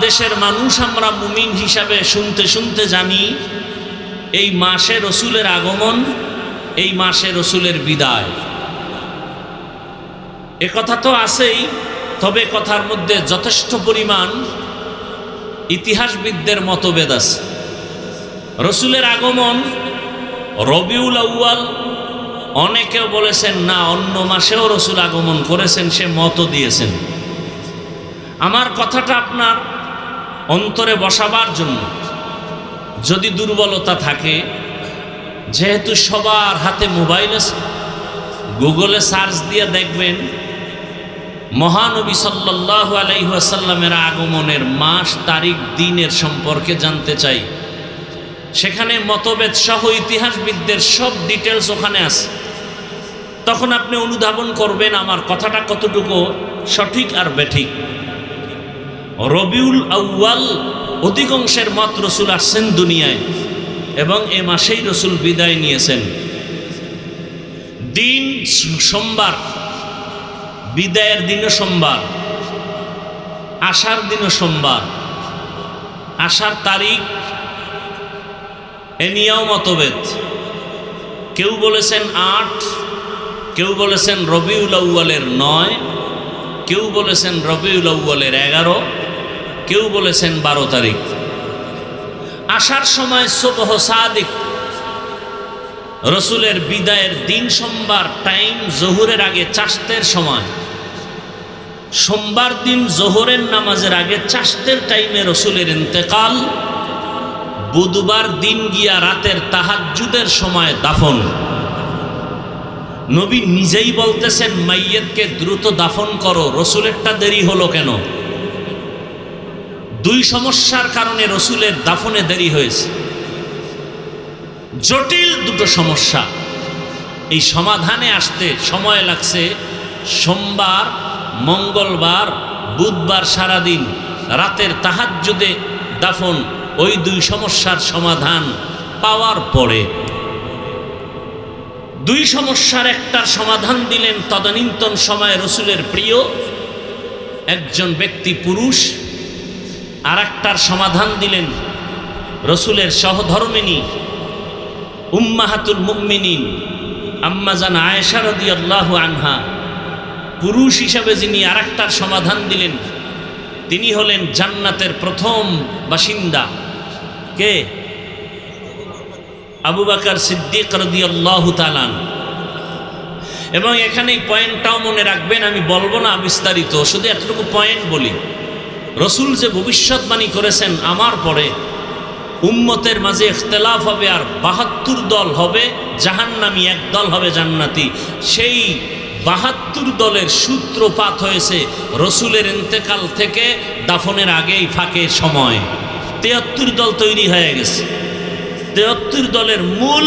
দেশের মানুষ আমরা মুমিন হিসাবে শুনতে শুনতে জানি এই মাসে রসুলের আগমন, এই মাসে রসুলের বিদায়। এ কথা তো আছেই, তবে কথার মধ্যে যথেষ্ট পরিমাণ ইতিহাসবিদদের মতভেদ আছে। রসুলের আগমন রবিউল আউয়াল, অনেকেও বলেছেন না অন্য মাসেও রসুল আগমন করেছেন, সে মত দিয়েছেন। আমার কথাটা আপনার অন্তরে বসাবার জন্য, যদি দুর্বলতা থাকে, যেহেতু সবার হাতে মোবাইল আছে, গুগলে সার্চ দিয়ে দেখবেন মহানবী সাল্লাল্লাহু আলাইহি ওয়াসাল্লামের আগমনের মাস, তারিখ, দিনের সম্পর্কে জানতে চাই, সেখানে মতভেদ সহ ইতিহাসবিদদের সব ডিটেলস ওখানে আছে। তখন আপনি অনুধাবন করবেন আমার কথাটা কতটুকু সঠিক আর বেঠিক। রবিউল আউয়াল অধিকাংশের মত রসুল আসছেন দুনিয়ায়, এবং এ মাসেই রসুল বিদায় নিয়েছেন। দিন সোমবার, বিদায়ের দিনও সোমবার, আসার দিনও সোমবার। আসার তারিখ এ নিয়েও মতভেদ, কেউ বলেছেন 8, কেউ বলেছেন রবিউল আউয়ালের 9, কেউ বলেছেন রবিউল আউয়ালের 11, কেউ বলেছেন 12 তারিখ। আসার সময় সুবহ সাদিক, রসুলের বিদায়ের দিন সোমবার, টাইম জোহরের আগে চাষতের সময়। সোমবার দিন জোহরের নামাজের আগে চাষতের টাইমে রসুলের ইন্তেকাল। বুধবার দিন গিয়া রাতের তাহাজ্জুদের সময় দাফন। নবী নিজেই বলতেছেন মাইয়্যিতকে দ্রুত দাফন করো, রসুলেরটা দেরি হলো কেন? দুই সমস্যার কারণে রসুলের দাফনে দেরি হয়েছে, জটিল দুটো সমস্যা। এই সমাধানে আসতে সময় লাগছে সোমবার, মঙ্গলবার, বুধবার সারাদিন, রাতের তাহাজ্জুদে দাফন। ওই দুই সমস্যার সমাধান পাওয়ার পরে দুই সমস্যার একটার সমাধান দিলেন তদানীন্তন সময়ে রসুলের প্রিয় একজন ব্যক্তি পুরুষ, আর একটার সমাধান দিলেন রসুলের সহধর্মিণী উম্মাহাতুল মুমিনিন আম্মা জান আয়েশা রাদিয়াল্লাহু আনহা। পুরুষ হিসাবে যিনি আর একটার সমাধান দিলেন তিনি হলেন জান্নাতের প্রথম বাসিন্দা। কে? আবু বকর সিদ্দিক রাদিয়াল্লাহু তাআলা। এবং এখানে এই পয়েন্টটাও মনে রাখবেন, আমি বলবো না বিস্তারিত, শুধু এতটুকু পয়েন্ট বলি। রসুল যে ভবিষ্যৎবাণী করেছেন আমার পরে উম্মতের মাঝে ইখতিলাফ হবে আর ৭২ দল হবে জাহান্নামী, এক দল হবে জান্নাতি। সেই ৭২ দলের সূত্রপাত হয়েছে রসুলের ইন্তেকাল থেকে দাফনের আগেই ফাঁকে সময়। ৭৩ দল তৈরি হয়ে গেছে। ৭৩ দলের মূল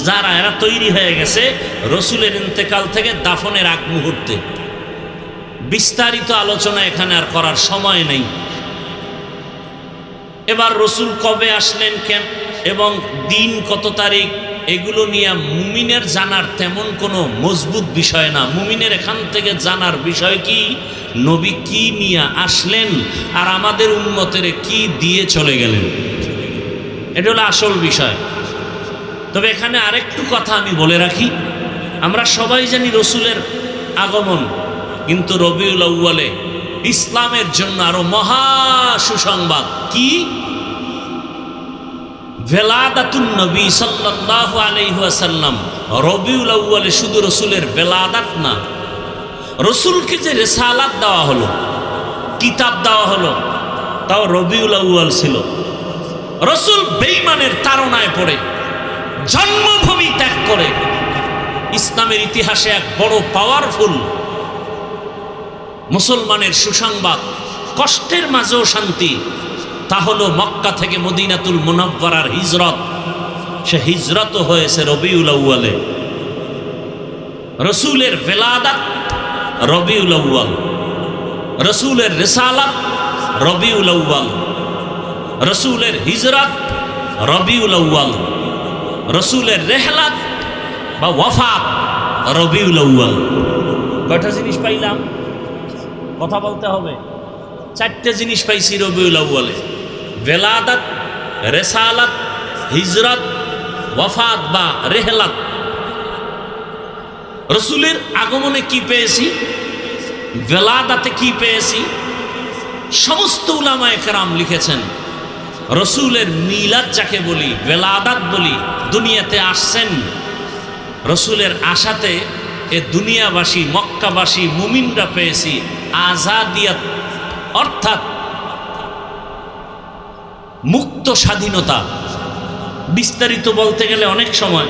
যারা এরা তৈরি হয়ে গেছে রসুলের ইন্তেকাল থেকে দাফনের আগ মুহূর্তে। বিস্তারিত আলোচনা এখানে আর করার সময় নেই। এবার রসুল কবে আসলেন, কেন এবং দিন কত তারিখ, এগুলো নিয়ে মুমিনের জানার তেমন কোনো মজবুত বিষয় না। মুমিনের এখান থেকে জানার বিষয় কি, নবী কি নিয়ে আসলেন আর আমাদের উম্মতের কি দিয়ে চলে গেলেন, এটা হলো আসল বিষয়। তবে এখানে আরেকটু কথা আমি বলে রাখি, আমরা সবাই জানি রসুলের আগমন, কিন্তু রবিউল আউয়ালে ইসলামের জন্য আরো মহা সুসংবাদ। কি? ভেলাদাতুন নবী সাল্লাল্লাহু আলাইহি ওয়াসাল্লাম। রবিউল আউয়ালে শুধু রসুলের ভেলাদাত না, রসুলকে যে রিসালাত দেওয়া হলো, কিতাব দেওয়া হলো, তাও রবিউল আউয়াল ছিল। রসুল বেঈমানের তাড়নায় পড়ে জন্মভূমি ত্যাগ করে ইসলামের ইতিহাসে এক বড় পাওয়ারফুল মুসলমানের সুসংবাদ, কষ্টের মাঝেও শান্তি, তা হলো মক্কা থেকে মদিনাতুল মুনাওয়ারার হিজরত। সে হিজরত হয়েছে রবিউল আউয়ালে। রসুলের ভেলাদাত রবিউল আউয়াল, রসুলের রিসালাত রবিউল আউয়াল, রসুলের হিজরত রবিউল আউয়াল, রসুলের রেহলাত বা ওয়াফাত রবিউল আউয়াল। কয়টা জিনিস পাইলাম? কথা বলতে হবে। 4টে জিনিস পাইছি রবিউল আউয়ালে: ভেলাদাত, রেসালাত, হিজরত, ওয়াফাত বা রেহলাত। রসুলের আগমনে কি পেয়েছি, ভেলাদাতে কি পেয়েছি, সমস্ত উলামায়ে কেরাম লিখেছেন রসুলের মিলাদ যাকে বলি, ভেলাদাত বলি, দুনিয়াতে আসছেন। রসুলের আশাতে এ দুনিয়াবাসী, মক্কাবাসী মুমিনরা পেয়েছি আজাদিয়াত, অর্থাৎ মুক্ত স্বাধীনতা। বিস্তারিত বলতে গেলে অনেক সময়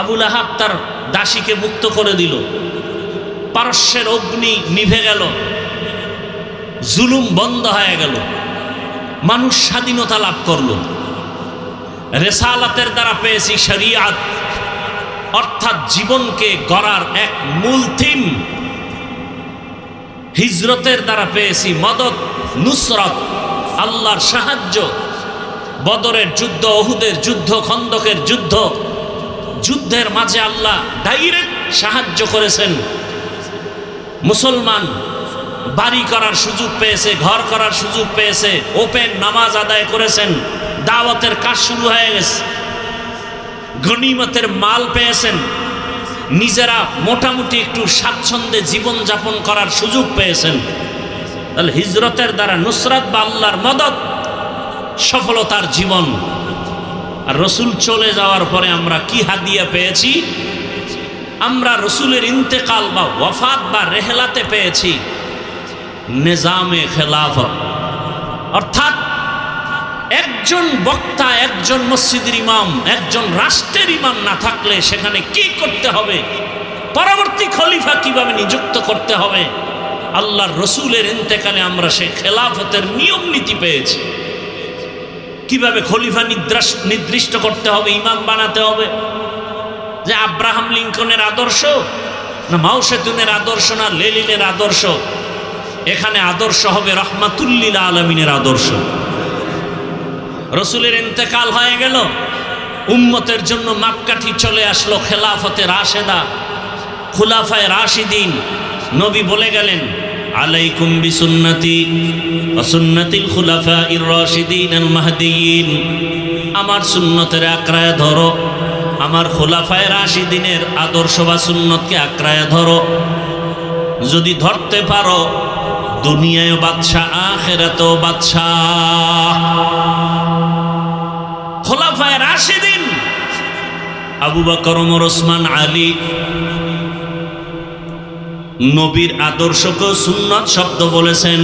আবুল আহাব তার দাসীকে মুক্ত করে দিল, পারস্যের অগ্নি নিভে গেল, জুলুম বন্ধ হয়ে গেল, মানুষ স্বাধীনতা লাভ করল। রেসালাতের দ্বারা পেয়েছি শরিয়াত, অর্থাৎ জীবনকে গড়ার এক মূল থিম। হিজরতের দ্বারা পেয়েছি মদদ, নুসরত, আল্লাহর সাহায্য। বদরের যুদ্ধ, উহুদের যুদ্ধ, খন্দকের যুদ্ধ, যুদ্ধের মাঝে আল্লাহ ডাইরেক্ট সাহায্য করেছেন। মুসলমান বাড়ি করার সুযোগ পেয়েছে, ঘর করার সুযোগ পেয়েছে, ওপেন নামাজ আদায় করেছেন, দাওয়াতের কাজ শুরু হয়ে গেছে, গনিমতের মাল পেয়েছেন, নিজেরা মোটামুটি একটু স্বাচ্ছন্দ্যে জীবনযাপন করার সুযোগ পেয়েছেন। তাহলে হিজরতের দ্বারা নুসরাত বা আল্লাহর মদদ, সফলতার জীবন। আর রসুল চলে যাওয়ার পরে আমরা কি হাদিয়া পেয়েছি? আমরা রসুলের ইন্তেকাল বা ওয়াফাত বা রেহলাতে পেয়েছি নিজামে খেলাফত, অর্থাৎ একজন বক্তা, একজন মসজিদের ইমাম, একজন রাষ্ট্রের ইমাম না থাকলে সেখানে কি করতে হবে, পরবর্তী খলিফা কিভাবে নিযুক্ত করতে হবে, আল্লাহর রসুলের ইন্তেকালে আমরা সেই খেলাফতের নিয়ম নীতি পেয়েছি। কিভাবে খলিফা নির্দিষ্ট করতে হবে, ইমাম বানাতে হবে, যে আব্রাহাম লিঙ্কনের আদর্শ না মাও সেতুনের আদর্শ না লেনিনের আদর্শ। এখানে আদর্শ হবে রহমাতুল্লিল আলামিনের আদর্শ। রসুলের ইন্তেকাল হয়ে গেল, উম্মতের জন্য মাপকাঠি চলে আসলো খেলাফতে রাশেদা, খুলাফায়ে রাশিদিন। নবী বলে গেলেন, আলাইকুম বিসুন্নতি ওয়া সুন্নাতিল খুলাফাইর রাশিদিন আল মাহদিয়িন, আমার সুন্নতের আঁকড়ায় ধরো, আমার খুলাফায়ে রাশিদিনের আদর্শ বা সুন্নতকে আঁকড়ায় ধরো। যদি ধরতে পারো দুনিয়ায় বাদশা, আখিরাতেও বাদশা। খুলাফায়ে রাশিদিন আবু বকর, ওমর, ওসমান, আলী, নবীর আদর্শকে সুন্নত শব্দ বলেছেন।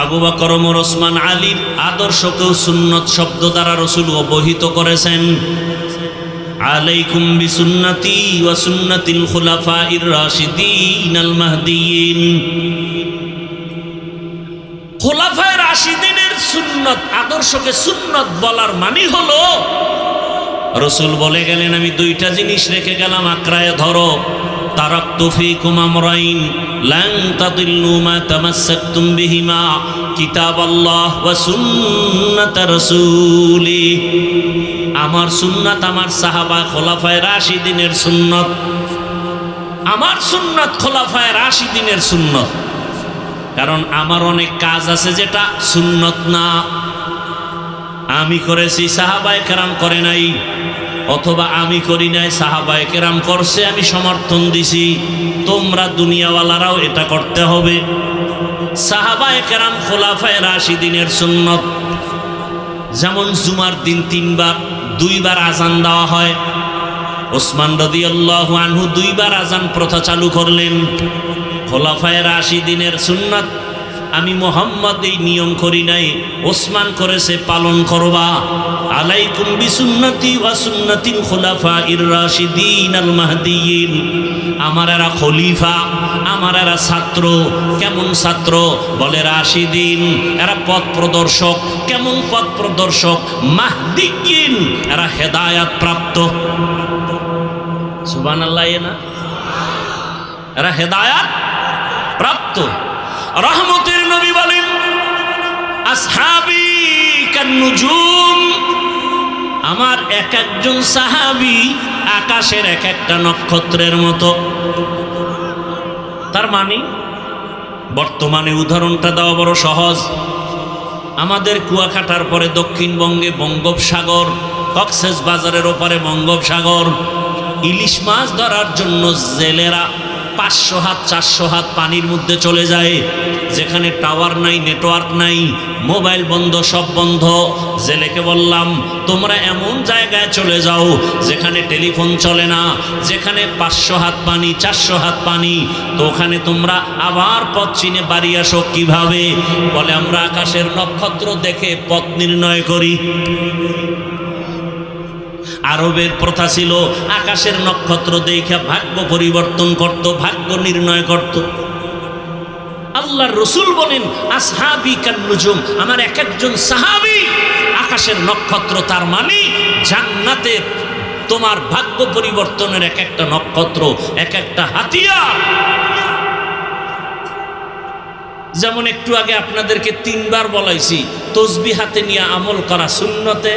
আবু বকর, ওমর, ওসমান, আলীর আদর্শকেও সুন্নত শব্দ দ্বারা রাসূল অবহিত করেছেন। আলাইকুম বিসুন্নতি ওয়া সুন্নাতিল খুলাফাইর রাশিদিন আল মাহদিয়িন। খুলাফায়ে রাশিদিনের সুন্নত আদর্শকে সুন্নত বলার মানে হলো, রাসূল বলে গেলেন, আমি দুইটা জিনিস রেখে গেলাম, আঁকড়ায় ধরো। তারাকতু ফীকুম আমরাইন লান তাদিল্লু মা তামাসসাকতুম বিহিমা, কিতাবাল্লাহ ওয়া সুন্নাত রাসূলি। আমার সুন্নাত, আমার সাহাবা খোলাফায়ে রাশিদিনের সুন্নত, আমার সুন্নাত খোলাফায়ে রাশিদিনের সুন্নত। কারণ আমার অনেক কাজ আছে যেটা সুন্নত না, আমি করেছি সাহাবায়ে কেরাম করে নাই, অথবা আমি করি নাই সাহাবায়ে কেরাম করছে, আমি সমর্থন দিছি। তোমরা দুনিয়াওয়ালারাও এটা করতে হবে। সাহাবায়ে কেরাম খোলাফায়ে রাশিদিনের সুন্নত। যেমন জুমার দিন 2বার আজান দেওয়া হয়। ওসমান রাদিয়াল্লাহু আনহু 2বার আজান প্রথা চালু করলেন। খোলাফায়ে রাশিদিনের সুন্নাত, আমি মুহাম্মদ এই নিয়ম করি নাই, ওসমান করেছে, পালন করবা। আলাইকুম বিসুন্নতি ওয়া সুন্নাতিল খুলাফাইর রাশিদিন আল মাহদিয়িন। আমার এরা খলিফা, আমার এরা ছাত্র। কেমন ছাত্র? বলে রাশিদিন, এরা পথ প্রদর্শক। কেমন পথ প্রদর্শক? মাহদিয়িন, এরা হেদায়াত প্রাপ্ত। সুবহানাল্লাহ, না এরা হেদায়াত প্রাপ্ত। রহমতের নবী বলেন, আসহাবি কান্নুজুম, আমার এক একজন সাহাবী আকাশের এক একটা নক্ষত্রের মতো। তার মানে বর্তমানে উদাহরণটা দেওয়া বড় সহজ। আমাদের কুয়াকাটার পরে দক্ষিণবঙ্গে বঙ্গোপসাগর, কক্সেস বাজারের ওপারে বঙ্গোপসাগর। ইলিশ মাছ ধরার জন্য জেলেরা 500 হাত 400 হাত পানির মধ্যে চলে যায়, যেখানে টাওয়ার নাই, নেটওয়ার্ক নাই, মোবাইল বন্ধ, সব বন্ধ। জেলেকে বললাম, তোমরা এমন জায়গায় চলে যাও যেখানে টেলিফোন চলে না, যেখানে 500 হাত পানি, 400 হাত পানি। তো ওখানে তোমরা আবার পথ চিনে বাড়ি আসো। কিভাবে? বলে, আমরা আকাশের নক্ষত্র দেখে পথ নির্ণয় করি। আরবের প্রথা ছিল, আকাশের নক্ষত্র দেখে ভাগ্য পরিবর্তন করত, ভাগ্য নির্ণয় করত। আল্লাহর রাসূল বলেন, আসহাবি কান্নুজুম, আমার এক একজন সাহাবী আকাশের নক্ষত্র। তার মানে জান্নাতের তোমার ভাগ্য পরিবর্তনের এক একটা নক্ষত্র, এক একটা হাতিয়ার। যেমন একটু আগে আপনাদেরকে 3বার বলাইছি, তসবিহ হাতে নিয়ে আমল করা সুন্নতে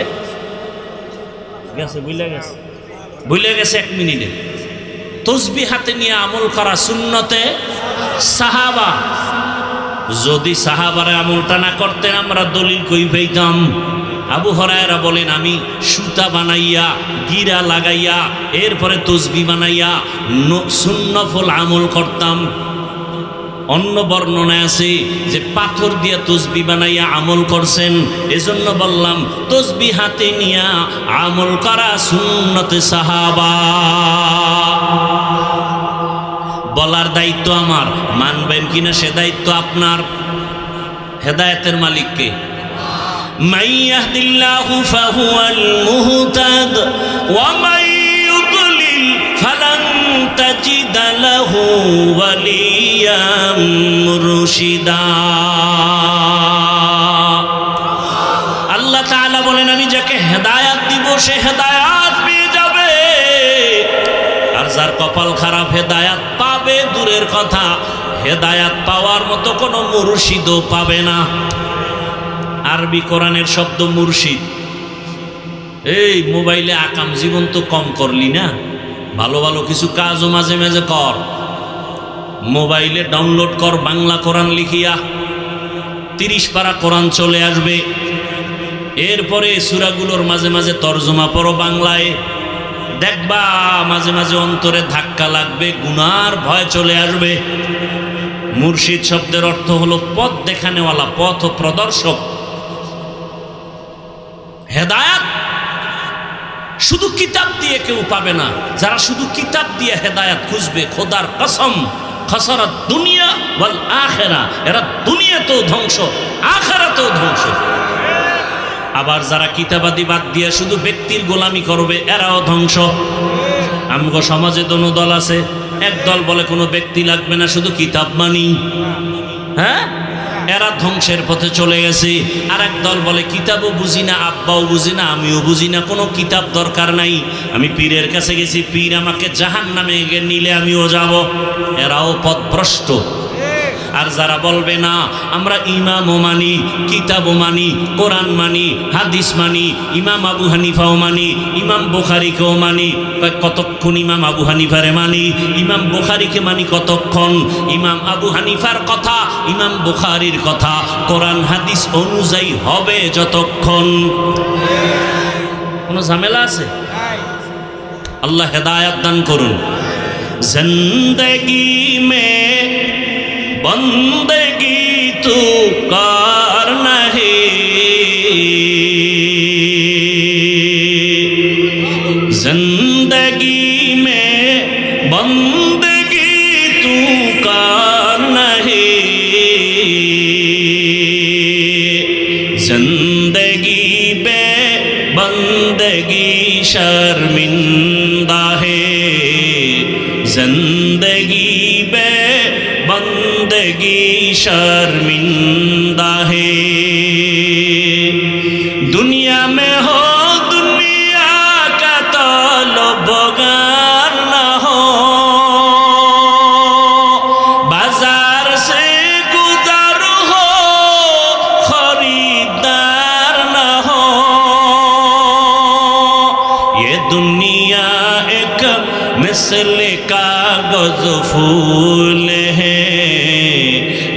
গেছে, ভুলে গেছে 1 মিনিটে। তসবিহ হাতে নিয়ে আমল করা সুন্নতে সাহাবা। যদি সাহাবারা আমলটা না করতেন, আমরা দলিল কই পেতাম? আবু হুরায়রা বলেন, আমি সুতা বানাইয়া, গিরা লাগাইয়া, এরপরে তসবিহ বানাইয়া সুন্নফল আমল করতাম। অন্য বর্ণনায় আছে যে পাথর দিয়া তসবিহ বানাইয়া আমল করছেন। এজন্য বললাম, তসবিহ হাতে নিয়া আমল করা সুন্নতে সাহাবা। বলার দায়িত্ব আমার, মানবেন কিনা সে দায়িত্ব আপনার। হেদায়েতের মালিক কে? মান ইয়াহদিল্লাহু ফাহুয়াল মুহতাদ ওয়া মান ইউদ্লিল ফালান তাজিদ লাহু ওয়ালিয়াম মুরশিদা। আল্লাহ তাআলা বলেন আমি যাকে হেদায়েত দিব সে হেদায়েত পেয়ে যাবে, আর যার কপাল খারাপ হেদায়েত পাবে দূরের কথা, হেদায়েত পাওয়ার মতো কোনো মুর্শিদও পাবে না। আরবি কোরআনের শব্দ মুর্শিদ। এই মোবাইলে আকাম জীবন তো কম করলি না, ভালো ভালো কিছু কাজও মাঝে মাঝে কর। মোবাইলে ডাউনলোড কর বাংলা কোরআন লিখিয়া, 30 পারা কোরআন চলে আসবে। এরপরে সূরাগুলোর মাঝে মাঝে তরজমা পড়ো বাংলায়, দেখবা মাঝে মাঝে অন্তরে ধাক্কা লাগবে, গুনার ভয় চলে আসবে। মুর্শিদ শব্দের অর্থ হলো পথ দেখানেওয়ালা, পথ প্রদর্শক। হেদায়েত শুধু কিতাব দিয়ে কেউ পাবে না। যারা শুধু কিতাব দিয়ে হেদায়েত খুঁজবে, খোদার কসম খাসারাত দুনিয়া ওয়াল আখিরা, এরা দুনিয়াতেও ধ্বংস আখিরাতেও ধ্বংস। আবার যারা কিতাবাদি বাদ দিয়ে শুধু ব্যক্তির গোলামি করবে, এরাও ধ্বংস। আমগো সমাজে দোনো দল আছে, এক দল বলে কোনো ব্যক্তি লাগবে না, শুধু কিতাব মানি। হ্যাঁ, এরা ধ্বংসের পথে চলে গেছে। আর এক দল বলে কিতাবও বুঝি না, আব্বাও বুঝি না, আমিও বুঝি না, কোনো কিতাব দরকার নাই, আমি পীরের কাছে গেছি, পীর আমাকে জাহান্নামে নিলে আমিও যাব। এরাও পথভ্রষ্ট। আর যারা বলবে না আমরা ইমামও মানি, কিতাবও মানি, কোরআন মানি, হাদিস মানি, ইমাম আবু হানিফাও মানি, ইমাম বুখারীকেও মানি, কতক্ষণ ইমাম আবু হানিফারে মানি, ইমাম বুখারীকে মানি কতক্ষণ, ইমাম আবু হানিফার কথা, ইমাম বুখারীর কথা কোরআন হাদিস অনুযায়ী হবে যতক্ষণ। কোনো ঝামেলা আছে? আল্লাহ হেদায়েত দান করুন। জিন্দেগি মে बंदगी तू कार नहीं, जिंदगी में बंदगी तू कार नहीं, जिंदगी बे बंदगी शर्मिंदा है, जिंदगी बे बंदगी शर्मिंदा है। दुनिया में हो दुनिया का तलबगार न हो, बाजार से गुजर हो खरीदार न हो। ये दुनिया एक मिसल कागज फूल है,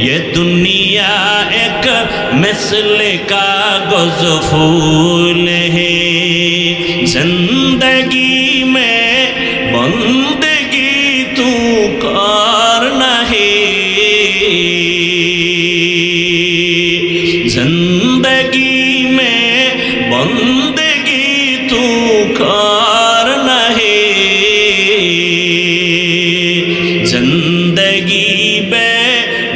ये दुनिया एक मिसल कागज फूल है, जिंदगी में बंदगी तू कर नहीं, जिंदगी में बंदगी तू कर नहीं, जिंदगी बे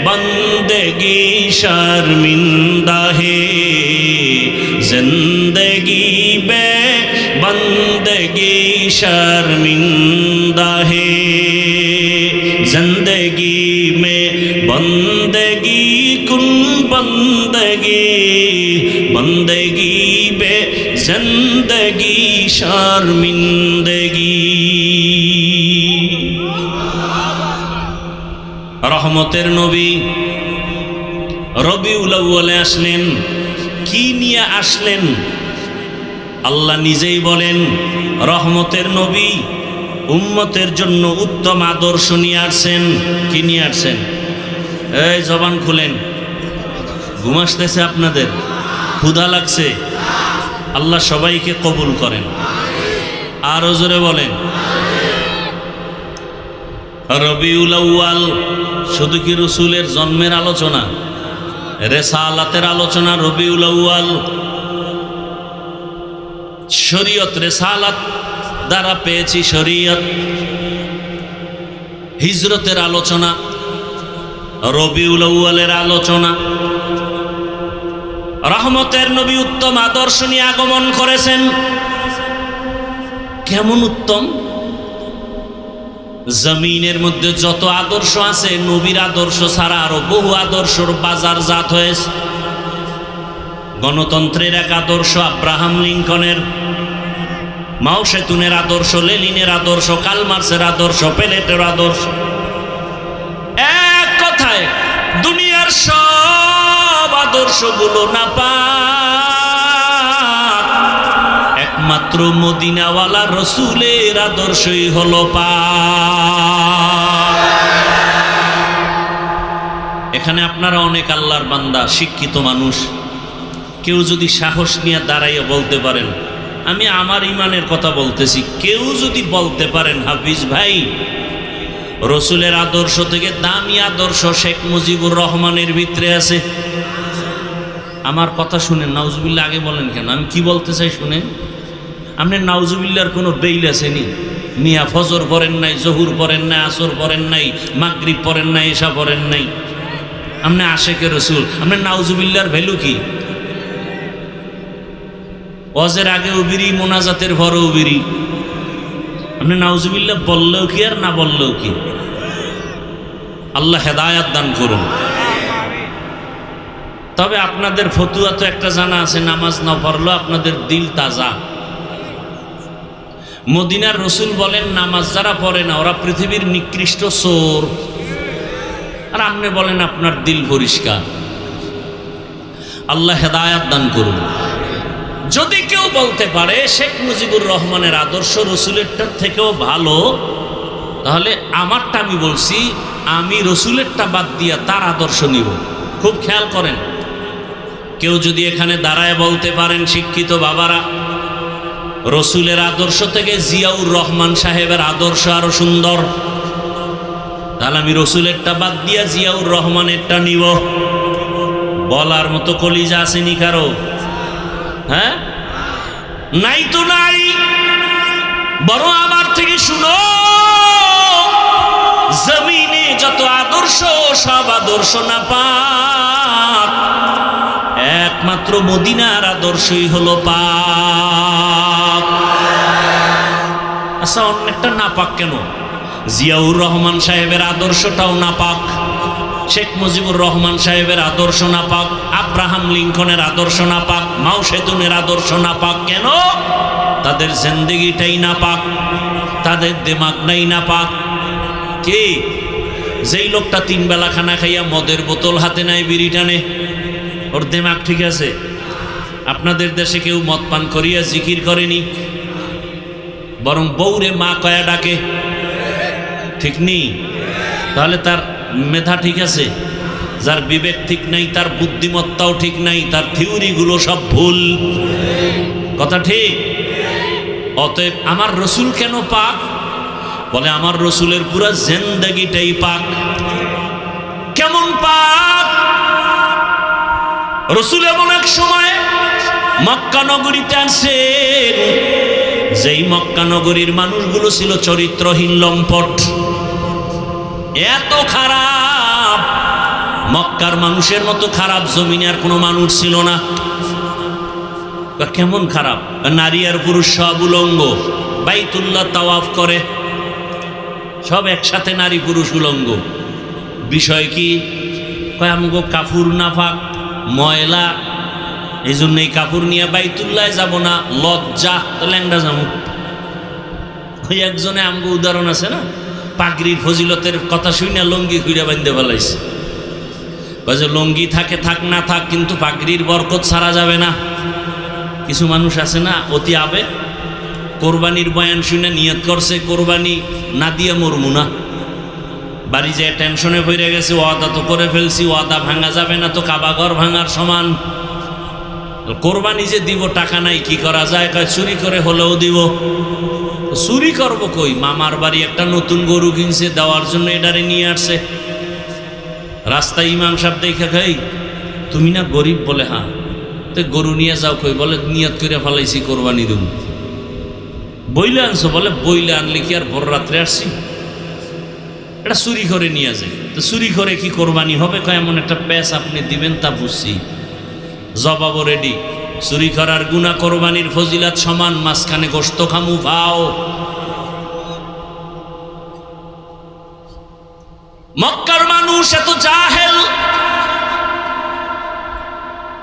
बंदगी शर्मिंदा है, जिंदगी बे बंदगी शर्मिंदा है, जिंदगी में बंदगी कुन बंदगी, बंदगी बे जिंदगी शर्मिंदगी। রহমতের নবী রবিউল আউয়ালে আসলেন। কি নিয়ে আসলেন? আল্লাহ নিজেই বলেন রহমতের নবী উম্মতের জন্য উত্তম আদর্শ নিয়ে আসছেন। কি নিয়ে আসছেন? এই জবান খুলেন, ঘুম আসতেছে আপনাদের, ক্ষুধা লাগছে? আল্লাহ সবাইকে কবুল করেন, আরো জোরে বলেন। রবিউল আউয়াল শুধু কি রসুলের জন্মের আলোচনা, রেসালাতের আলোচনা? রবিউল আউয়াল শরীয়ত, রেসালাত দ্বারা পেয়েছি শরীয়ত, হিজরতের আলোচনা, রবিউল আউয়ালের আলোচনা। রহমতের নবী উত্তম আদর্শ নিয়ে আগমন করেছেন। কেমন উত্তম? জমিনের মধ্যে যত আদর্শ আছে নবীর আদর্শ ছাড়া আরো বহু আদর্শর বাজার জাত হয়েছে। গণতন্ত্রের এক আদর্শ আব্রাহাম লিঙ্কনের, মাও সেতুনের আদর্শ, লেনিনের আদর্শ, কার্ল মার্ক্সের আদর্শ, পেলেটের আদর্শ। এক কথায় দুনিয়ার সব আদর্শগুলো নাপাক, একমাত্র মদিনাওয়ালা রসুলের আদর্শই হলো পাক। এখানে আপনারা অনেক আল্লাহর বান্দা, শিক্ষিত মানুষ, কেউ যদি সাহস নিয়ে দাঁড়াইয়া বলতে পারেন, আমি আমার ইমানের কথা বলতেছি, কেউ যদি বলতে পারেন হাফিজ ভাই রসুলের আদর্শ থেকে দামি আদর্শ শেখ মুজিবুর রহমানের ভিতরে আছে, আমার কথা শুনেন। নাউজুবিল্লাহ আগে বলেন কেন? আমি কি বলতে চাই শুনে। আপনি নাউজুবিল্লাহর কোনো বেইল আসেনি? মিয়া ফজর পড়েন নাই, জহুর পড়েন নাই, আসর পড়েন নাই, মাগরিব পড়েন নাই, এশা পড়েন নাই, আপনি আশেকে রসুল, আপনি নাউজুবিল্লাহর ভ্যালু কি? ওয়াজের আগেও বিড়ি, মোনাজাতের পরেও বিড়ি, আপনি নাউজুবিল্লাহ বললেও কি আর না বললেও কি? আল্লাহ হেদায়াত দান করুন। তবে আপনাদের ফতুয়া তো একটা জানা আছে, নামাজ না পড়লেও আপনাদের দিল তাজা। মদিনার রসুল বলেন নামাজ যারা পড়ে না ওরা পৃথিবীর নিকৃষ্ট চোর, আর আপনি বলেন আপনার দিল পরিষ্কার। আল্লাহ হেদায়াত দান করুন। যদি কেউ বলতে পারে শেখ মুজিবুর রহমানের আদর্শ রসুলেরটার থেকেও ভালো, তাহলে আমারটা আমি বলছি, আমি রসুলেরটা বাদ দিয়া তার আদর্শ নিব। খুব খেয়াল করেন, কেউ যদি এখানে দাঁড়ায় বলতে পারেন শিক্ষিত বাবারা রসুলের আদর্শ থেকে জিয়াউর রহমান সাহেবের আদর্শ আরো সুন্দর, তাহলে আমি রসুলেরটা বাদ দিয়া জিয়াউর রহমানেরটা নিব। বলার মতো কলিজা আসেনি কারো? হ্যাঁ, নাই তো নাই। বড় আমার থেকে শুনো, জমিনে যত আদর্শ সব আদর্শ না পাক, একমাত্র মদিনার আদর্শই হলো পাক। আচ্ছা, অনেকটা না পাক কেন? জিয়াউর রহমান সাহেবের আদর্শটাও না পাক, শেখ মুজিবুর রহমান সাহেবের আদর্শ না পাক, আব্রাহাম লিঙ্কনের আদর্শ না পাক, মাও সেতুনের আদর্শ না পাক। কেন? তাদের জিন্দেগিটাই না পাক, তাদের দিমাগটাই না পাক। কে? যেই লোকটা 3 বেলা খানা খাইয়া মদের বোতল হাতে নেয়, বিড়ি টানে, ওর দিমাগ ঠিক আছে? আপনাদের দেশে কেউ মদ পান করিয়া জিকির করেনি, বরং বউরে মা কয়া ডাকে, ঠিক নেই? তাহলে তার মেধা ঠিক আছে? যার বিবেক ঠিক নাই, তার বুদ্ধিমত্তাও ঠিক নাই, তার থিওরিগুলো সব ভুল। কথা ঠিক? অতএব আমার রসুল কেন পাক? বলে আমার রসুলের পুরা জিন্দেগিটাই পাক। কেমন পাক? রসুল এমন এক সময় মক্কা নগরীতে আসেন, যেই মক্কা নগরীর মানুষগুলো ছিল চরিত্রহীন, লম্পট, এত খারাপ। মক্কার মানুষের মতো খারাপ জমিনে আর কোনো মানুষ ছিল না। কেমন খারাপ? নারী আর পুরুষ সব উলঙ্গ, বাইতুল্লাহ তাওয়াফ করে, সব একসাথে নারী পুরুষ উলঙ্গ। বিষয় কি? কয় আমগো কাফুর নাফাক, ময়লা, এই জন্য এই কাপড় নিয়ে বাইতুল্লাহ যাব না, লজ্জা, তো ল্যাংড়া যাবো। ওই একজনে আমগো উদাহরণ আছে না, পাগড়ির ফজিলতের কথা শুনে লঙ্গি খুঁড়ে বাঁধতে ফেলাইছে। যে লঙ্গি থাকে থাক না থাক, কিন্তু পাগড়ির বরকত ছাড়া যাবে না। কিছু মানুষ আছে না অতি আবেগ, কোরবানির বয়ান শুনে নিয়ত করছে কোরবানি না দিয়ে মরমু না, বাড়ি যেয়ে টেনশনে পড়ে গেছে, ওয়াদা তো করে ফেলছি, ওয়াদা ভাঙা যাবে না, তো কাবাঘর ভাঙার সমান। কোরবানি যে দিব টাকা নাই, কি করা যায়? কয় চুরি করে হলেও দিব। চুরি করব কই? মামার বাড়ি একটা নতুন গরু কিনছে, দেওয়ার জন্য এটারে নিয়ে আসছে। রাস্তায় ইমাম সাহেব দেখে, খাই তুমি না গরিব? বলে হ্যাঁ। তো গরু নিয়ে যাও কই? বলে নিয়ত করে ফেলাইছি কোরবানি দেব। বইলে আনছো? বলে বইলে আনলে কি আর ভোর রাত্রে আসছি? এটা চুরি করে নিয়ে যায়। তো চুরি করে কি কোরবানি হবে? কয় এমন একটা প্যাচ আপনি দিবেন তা বুঝছি, জবাবও রেডি। চুরি করার গুনাহ কোরবানির ফজিলাত সমান, মাঝখানে গোশত খামু ভাও। মক্কার মানুষ এত জাহেল,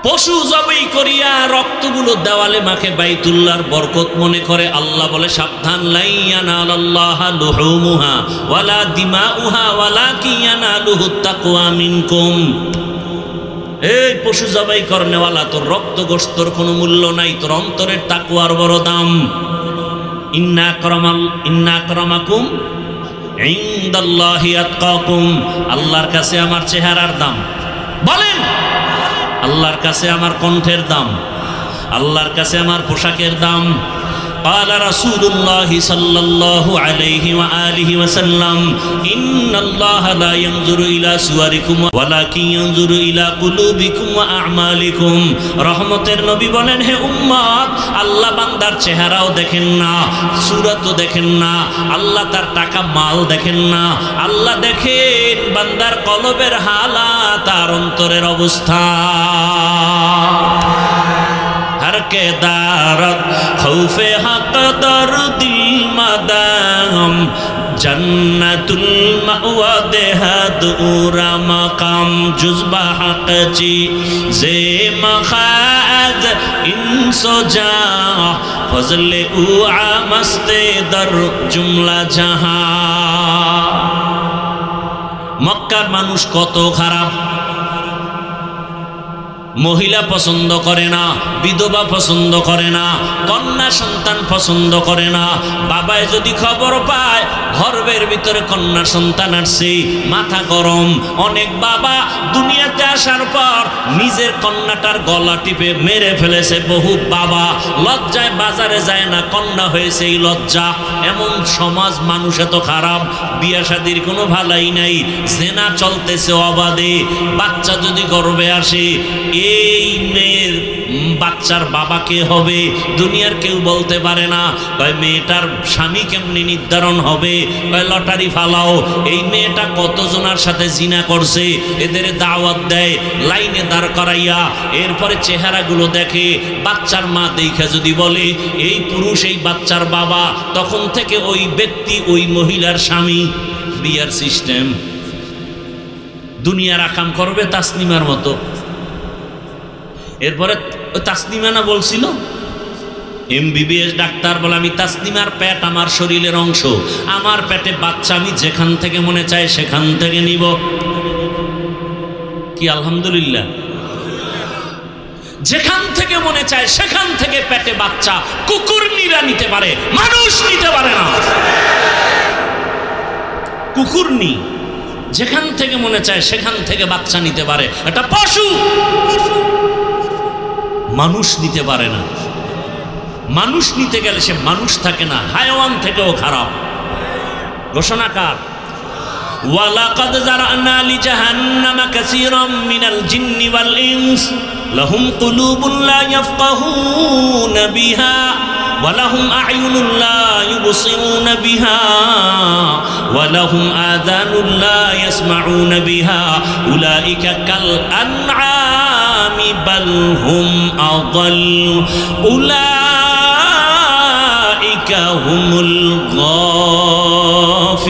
পশু জবাই করিয়া রক্তগুলো দেওয়ালে মাখে বাইতুল্লাহর বরকত মনে করে। আল্লাহ বলে সাবধান, লা ইয়ানালাল্লাহা লুহুমুহা ওয়ালা দিমাউহা ওয়ালাকিন ইয়ানালুহুত তাকওয়া মিনকুম। এই পশু জবাই করনেওয়ালা, তোর রক্ত গোশতর কোনো মূল্য নাই, তোর অন্তরের তাকওয়ার বড় দাম। ইন্না আকরামাকুম ইনদাল্লাহি আতকাকুম। আল্লাহর কাছে আমার চেহারার দাম, বলেন আল্লাহর কাছে আমার কণ্ঠের দাম, আল্লাহর কাছে আমার পোশাকের দাম। قال رسول الله صلى الله عليه وآله وسلم إن الله لا ينظر إلى صوركم ولكن ينظر إلى قلوبكم وأعمالكم। রহমতের নবী বলেন, হে উম্মত, আল্লাহ বান্দার চেহারাও দেখেন না, সূরাতও দেখেন না, আল্লাহ তার টাকা মাল দেখেন না, আল্লাহ দেখেন বান্দার কলবের হালাত আর অন্তরের অবস্থা। हर के दारत खौफे हक दर दिल मदाम जन्नतुल मअवा देहद उरा मकाम जुज़बा हक ची जे मखाज इंसो जा फजले उआ मस्ते दर जुमला जहां। মক্কার মানুষ কত খারাপ, মহিলা পছন্দ করে না, বিধবা পছন্দ করে না, কন্যা সন্তান পছন্দ করে না। বাবায় যদি খবর পায় গর্ভের ভিতরে কন্যা সন্তান আসছে, মাথা গরম। অনেক বাবা দুনিয়াতে আসার পর নিজের কন্যাটার গলা টিপে মেরে ফেলেছে। বহু বাবা লজ্জায় বাজারে যায় না, কন্যা হয়েছে এই লজ্জা। এমন সমাজ, মানুষ এত খারাপ, বিয়া শাদির কোনো ভালাই নাই, জেনা চলতেছে অবাধে। বাচ্চা যদি গর্ভে আসে, এই মেয়ের বাচ্চার বাবা কে হবে দুনিয়ার কেউ বলতে পারে না। কয় মেয়েটার স্বামী কেমনি নির্ধারণ হবে? কয় লটারি ফালাও। এই মেয়েটা কতজনের সাথে জিনা করছে, এদের দাওয়াত দেয়, লাইনে দাঁড় করাইয়া এরপরে চেহারাগুলো দেখে। বাচ্চার মা দেখা যদি বলে এই পুরুষ এই বাচ্চার বাবা, তখন থেকে ওই ব্যক্তি ওই মহিলার স্বামী। বিয়ার সিস্টেম, দুনিয়ার আকাম করবে তাসনিমার মতো। এরপরে তাসনিমা না বলছিল, MBBS ডাক্তার বলে আমি তাসনিমার পেট আমার শরীরের অংশ, আমার পেটে বাচ্চা, আমি যেখান থেকে মনে চায় সেখান থেকে নিব। কি আলহামদুলিল্লাহ, যেখান থেকে মনে চায় সেখান থেকে পেটে বাচ্চা। কুকুরনিরা নিতে পারে, মানুষ নিতে পারে না। কুকুরনি যেখান থেকে মনে চায় সেখান থেকে বাচ্চা নিতে পারে, এটা পশু। মানুষ নিতে পারে না। মানুষ নিতে গেলে সে মানুষ থাকে না, হায়াওয়ান থেকেও খারাপ। ঘোষণাকার, ওয়ালাকাদ জারানা লিজাহান্নামা কাসীরাম মিনাল জিন্নি ওয়াল ইনস লাহুম কুলুবুন লা ইয়াফকাহুনা বিহা ওয়ালাহুম আ'য়ুনুন লা ইউবসিরুনা বিহা ওয়ালাহুম আযানুন লা ইয়াসমাউনা বিহা উলাইকা কাল আনআমি বাল হুম আযাল উলাইকা হুমুল গাফিলুন।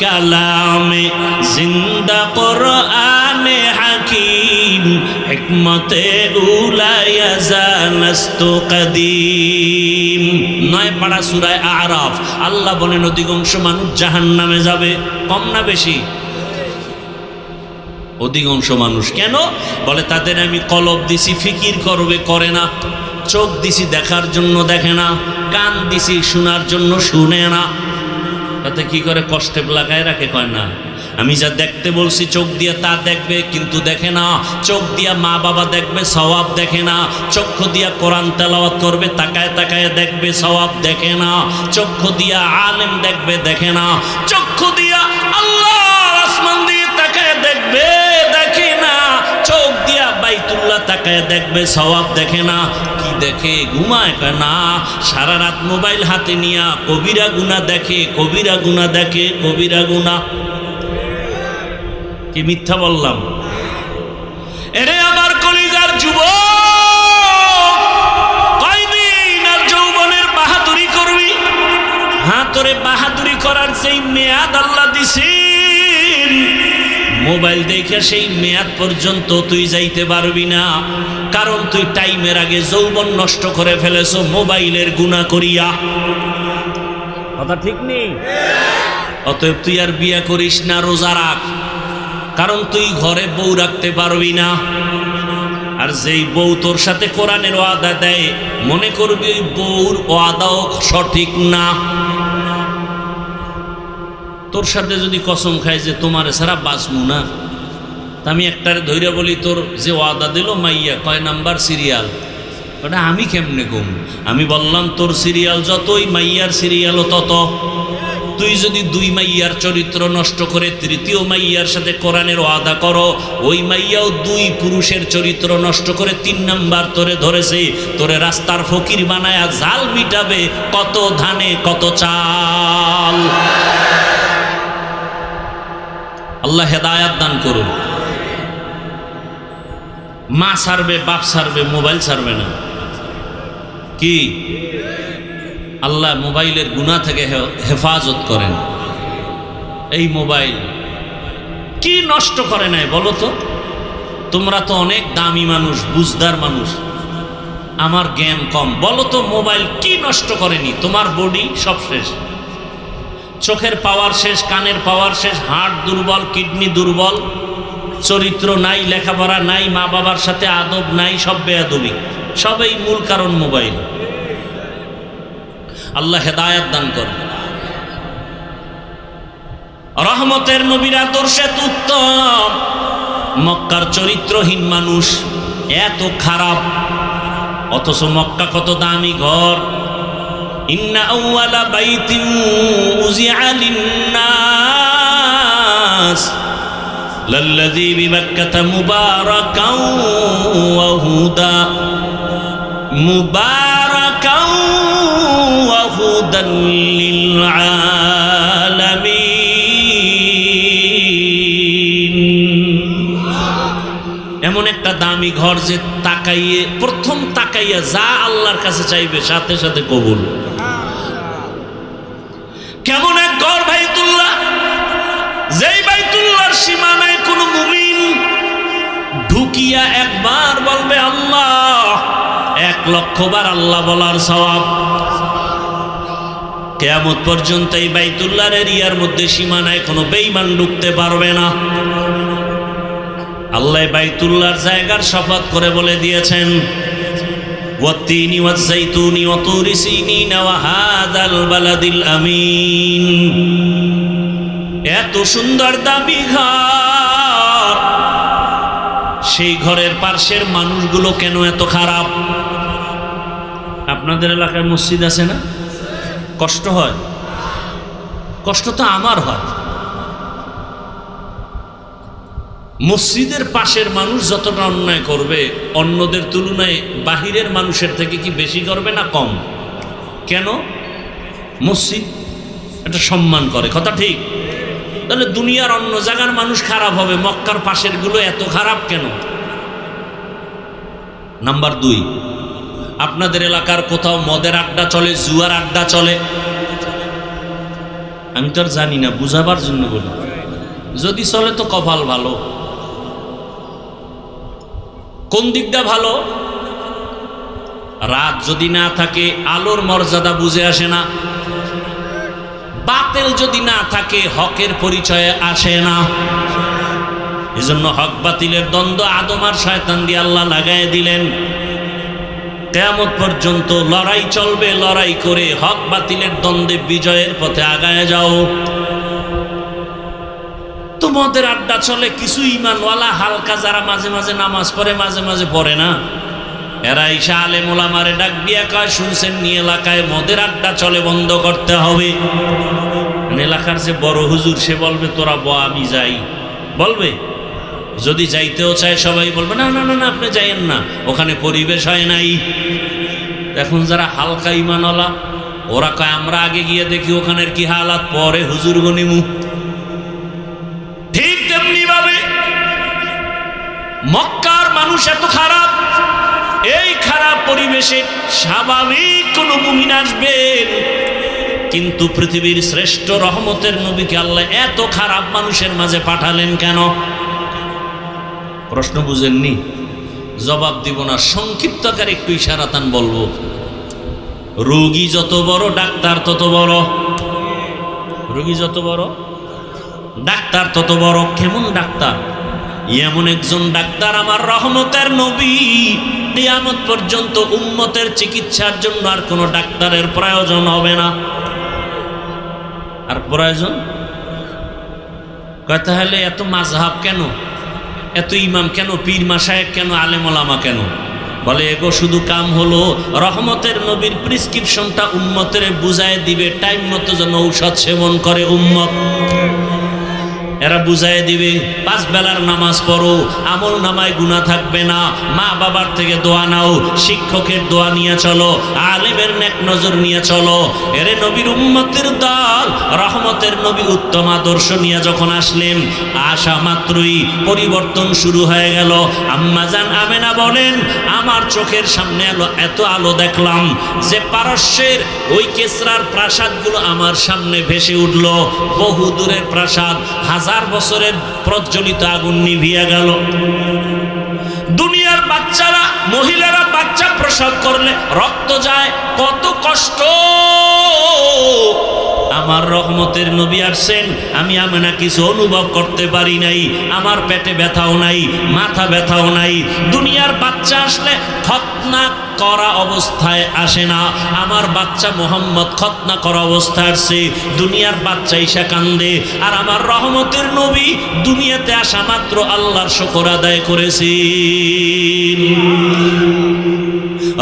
কালামে জিন্দা কোরআনে হাকিম হিকমতে উলায়া জানাস্তু কদিম। 9 পারা সূরা আরাফ। আল্লাহ বলেন অধিকাংশ মানুষ জাহান্নামে যাবে। কম না বেশি? অধিকাংশ মানুষ। কেন? বলে তাদের আমি কলব দিছি ফিকির করবে, করে না। চোখ দিছি দেখার জন্য, দেখে না। কান দিছি শোনার জন্য, শুনে না। তাতে কি করে? কষ্টে লাগায় রাখে। কয় না আমি যা দেখতে বলছি চোখ দিয়ে তা দেখবে, কিন্তু দেখে না। চোখ দিয়া মা বাবা দেখবে, সওয়াব দেখে না। চক্ষু দিয়া কোরআন তেলাওয়াত করবে, তাকায় তাকায় দেখবে, সওয়াব দেখে না। চক্ষু দিয়া আলেম দেখবে, দেখে না। চক্ষু দিয়া আল্লাহর আসমান দিয়ে তাকায় দেখবে, দেখে না। চোখ দিয়া বাইতুল্লাহ তাকায় দেখবে, সওয়াব দেখে না। কি দেখে? ঘুমায়? কয় না, সারা রাত মোবাইল হাতে নিয়া কবিরা গুনাহ দেখে, কবিরা গুনাহ দেখে, কবিরা গুনাহ। কি মিথ্যা বললাম? এরে আমার কলিজার যুবক, কয়দিন আর যৌবনের বাহাদুরি তোরে বাহাদুরি করার যেই মেয়াদ আল্লাহ দিছেন, মোবাইল দেখে সেই মেয়াদ পর্যন্ত তুই যাইতে পারবি না, কারণ তুই টাইমের আগে যৌবন নষ্ট করে ফেলেছ মোবাইলের গুনাহ করিয়া। কথা ঠিক নেই? অতএব তুই আর বিয়ে করিস না, রোজা রাখ, কারণ তুই ঘরে বউ রাখতে পারবি না। আর যেই বউ তোর সাথে কোরআনের ওয়াদা দেয়, মনে করবি ওই বউর ওয়াদাও সঠিক না। তোর সাথে যদি কসম খায় যে তোমার ছাড়া বাঁচমু না, তা আমি একটারে ধৈর্য বলি, তোর যে ওয়াদা দিল মাইয়া কয় নাম্বার সিরিয়াল, ওটা আমি কেমনে কম? আমি বললাম তোর সিরিয়াল যতই, মাইয়ার সিরিয়ালও তত। তুই যদি 2 মাইয়ার চরিত্র নষ্ট করে 3য় মাইয়ার সাথে কোরআনের ওয়াদা করো, ওই মাইয়াও 2 পুরুষের চরিত্র নষ্ট করে 3 নাম্বার তোরে ধরেছে, তোরে রাস্তার ফকির বানায়া জাল মিটাবে, কত ধানে কত চাল। আল্লাহ হেদায়াত দান করুন। মা ছাড়বে, বাপ ছাড়বে, মোবাইল ছাড়বে না। কি আল্লাহ মোবাইলের গুনাহ থেকে হেফাজত করেন। এই মোবাইল কি নষ্ট করে নাই বলো তো? তোমরা তো অনেক দামি মানুষ, বুঝদার মানুষ, আমার জ্ঞান কম। বলো তো মোবাইল কি নষ্ট করেনি? তোমার বডি সব শেষ, চোখের পাওয়ার শেষ, কানের পাওয়ার শেষ, হার্ট দুর্বল, কিডনি দুর্বল, চরিত্র নাই, লেখাপড়া নাই, মা বাবার সাথে আদব নাই, সব বেয়াদবি, সবই মূল কারণ মোবাইল। আল্লাহ হেদায়াত দান করেন। রহমতের নবীর আদর্শে উত্তম, মক্কার চরিত্রহীন মানুষ এত খারাপ, অথচ মক্কা কত দামি ঘর। ইন্না আউয়ালা বাইতিন উযিআ লিন-নাস লাল্লাযী বিবাক্কাতা মুবারাকাও ওয়া হুদা, মুবারাকাও ওয়া হুদান লিল আলামিন। এমন একটা দামি ঘর যে তাকাইয়ে, প্রথম তাকাইয়া যা আল্লাহর কাছে চাইবে সাথে সাথে কবুল। কেমন এক ঘর বাইতুল্লাহ, যেই বাইতুল্লাহর সীমানায় কোন মুমিন ঢুকিয়া একবার বলবে আল্লাহ, 1,00,000 বার আল্লাহ বলার সওয়াব। কিয়ামত পর্যন্ত এই বাইতুল্লাহর এরিয়ার মধ্যে সীমানায় কোনো বেঈমান ঢুকতে পারবে না। আল্লাহ বাইতুল্লাহর জায়গার শপথ করে বলে দিয়েছেন, ওয়াত্তিনি ওয়াজ্জাইতুনি ওয়া তুরি সিনিন ওয়া হাযাল বালাদিল আমিন। এত সুন্দর দামি ঘর, সেই ঘরের পাশের মানুষগুলো কেন এত খারাপ? আপনাদের এলাকায় মসজিদ আছে না? কষ্ট হয়? কষ্ট তো আমার হয়। মসজিদের পাশের মানুষ যতটা অন্যায় করবে, অন্যদের তুলনায় বাহিরের মানুষের থেকে কি বেশি করবে না কম? কেন? মসজিদ এটা সম্মান করে, কথা ঠিক? তাহলে দুনিয়ার অন্য জায়গার মানুষ খারাপ হবে, মক্কার পাশের গুলো এত খারাপ কেন? নাম্বার 2, আপনাদের এলাকার কোথাও মদের আড্ডা চলে, জুয়ার আড্ডা চলে? আমি তো আর জানি না, বুঝাবার জন্য বলি। যদি চলে তো কপাল ভালো। কোন দিকটা ভালো? রাত যদি না থাকে আলোর মর্যাদা বুঝে আসে না, বাতিল যদি না থাকে হকের পরিচয়ে আসে না। এজন্য হক বাতিলের দ্বন্দ্ব আদম আর শয়তান দিয়ে আল্লাহ লাগায় দিলেন। কিয়ামত পর্যন্ত লড়াই চলবে, লড়াই করে হক বাতিলের দ্বন্দ্বে বিজয়ের পথে আগায় যাও। তো মদের আড্ডা চলে, কিছু ঈমানওয়ালা হালকা যারা মাঝে মাঝে নামাজ পড়ে, মাঝে মাঝে পড়ে না, এরা ঈশা আলেম ওলামারে ডাক দিয়া কয়, শুনছেন নি এলাকায় মদের আড্ডা চলে, বন্ধ করতে হবে। এলাকার যে বড় হুজুর সে বলবে তোরা ব, আমি যাই, বলবে। যদি যাইতেও চায় সবাই বলবে না না না আপনি যাইয়েন না, ওখানে পরিবেশ হয় নাই। এখন যারা হালকা ঈমানওয়ালা ওরা কয় আমরা আগে গিয়ে দেখি ওখানের কি হালাত, পরে হুজুর গনিমু। ঠিক তেমনি ভাবে মক্কার মানুষ এত খারাপ, এই খারাপ পরিবেশে স্বাভাবিক কোন মুমিন আসবেন, কিন্তু পৃথিবীর শ্রেষ্ঠ রহমতের নবীকে আল্লাহ এত খারাপ মানুষের মাঝে পাঠালেন কেন? প্রশ্ন বুঝেননি? জবাব দিব না, সংক্ষিপ্ত আকারে একটু ইশারাতান বলবো। রোগী যত বড় ডাক্তার তত বড়, রোগী যত বড় ডাক্তার তত বড়। কেমন ডাক্তার? এমন একজন ডাক্তার আমার রহমতের নবী, কিয়ামত পর্যন্ত উম্মতের চিকিৎসার জন্য আর কোনো ডাক্তারের প্রয়োজন হবে না। আর প্রয়োজন কথা হলে এত মাযহাব কেন, এত ইমাম কেন, পীর মাশায়েখ কেন, আলেম ওলামা কেন? বলে এগো শুধু কাম হলো রহমতের নবীর প্রেসক্রিপশনটা উম্মতের বুঝায় দিবে, টাইম মতো যেন ঔষধ সেবন করে উম্মত। এরা বুঝায় দিবে 5 বেলার নামাজ পড়ো, আমল নামায় গুনাহ থাকবে না, মা বাবার থেকে দোয়া নাও, শিক্ষকের দোয়া নিয়ে চলো, আলেমের নেক নজর নিয়ে চলো। এরে নবীর উম্মতের দল, রহমতের নবী উত্তম আদর্শ নিয়ে যখন আসলেন, আসা মাত্রই পরিবর্তন শুরু হয়ে গেল। আম্মাজান আমেনা বলেন, আমার চোখের সামনে এত আলো দেখলাম যে পারস্যের ওই কেসরার প্রাসাদগুলো আমার সামনে ভেসে উঠল। বহু দূরের প্রাসাদ, 1000 বছরের প্রজ্বলিত আগুন নিভিয়ে গেল। দুনিয়ার বাচ্চারা, মহিলারা বাচ্চা প্রসব করলে রক্ত যায়, কত কষ্ট। আমার রহমতের নবী আসছেন, আমি আমেনা কিছু অনুভব করতে পারি নাই। আমার পেটে ব্যথাও নাই, মাথা ব্যথাও নাই। দুনিয়ার বাচ্চা আসলে খতনা করা অবস্থায় আসে না, আমার বাচ্চা মোহাম্মদ খতনা করা অবস্থায় আসছে। দুনিয়ার বাচ্চা ঈশা কান্দে, আর আমার রহমতের নবী দুনিয়াতে আসা মাত্র আল্লাহর শুকর আদায় করেছে।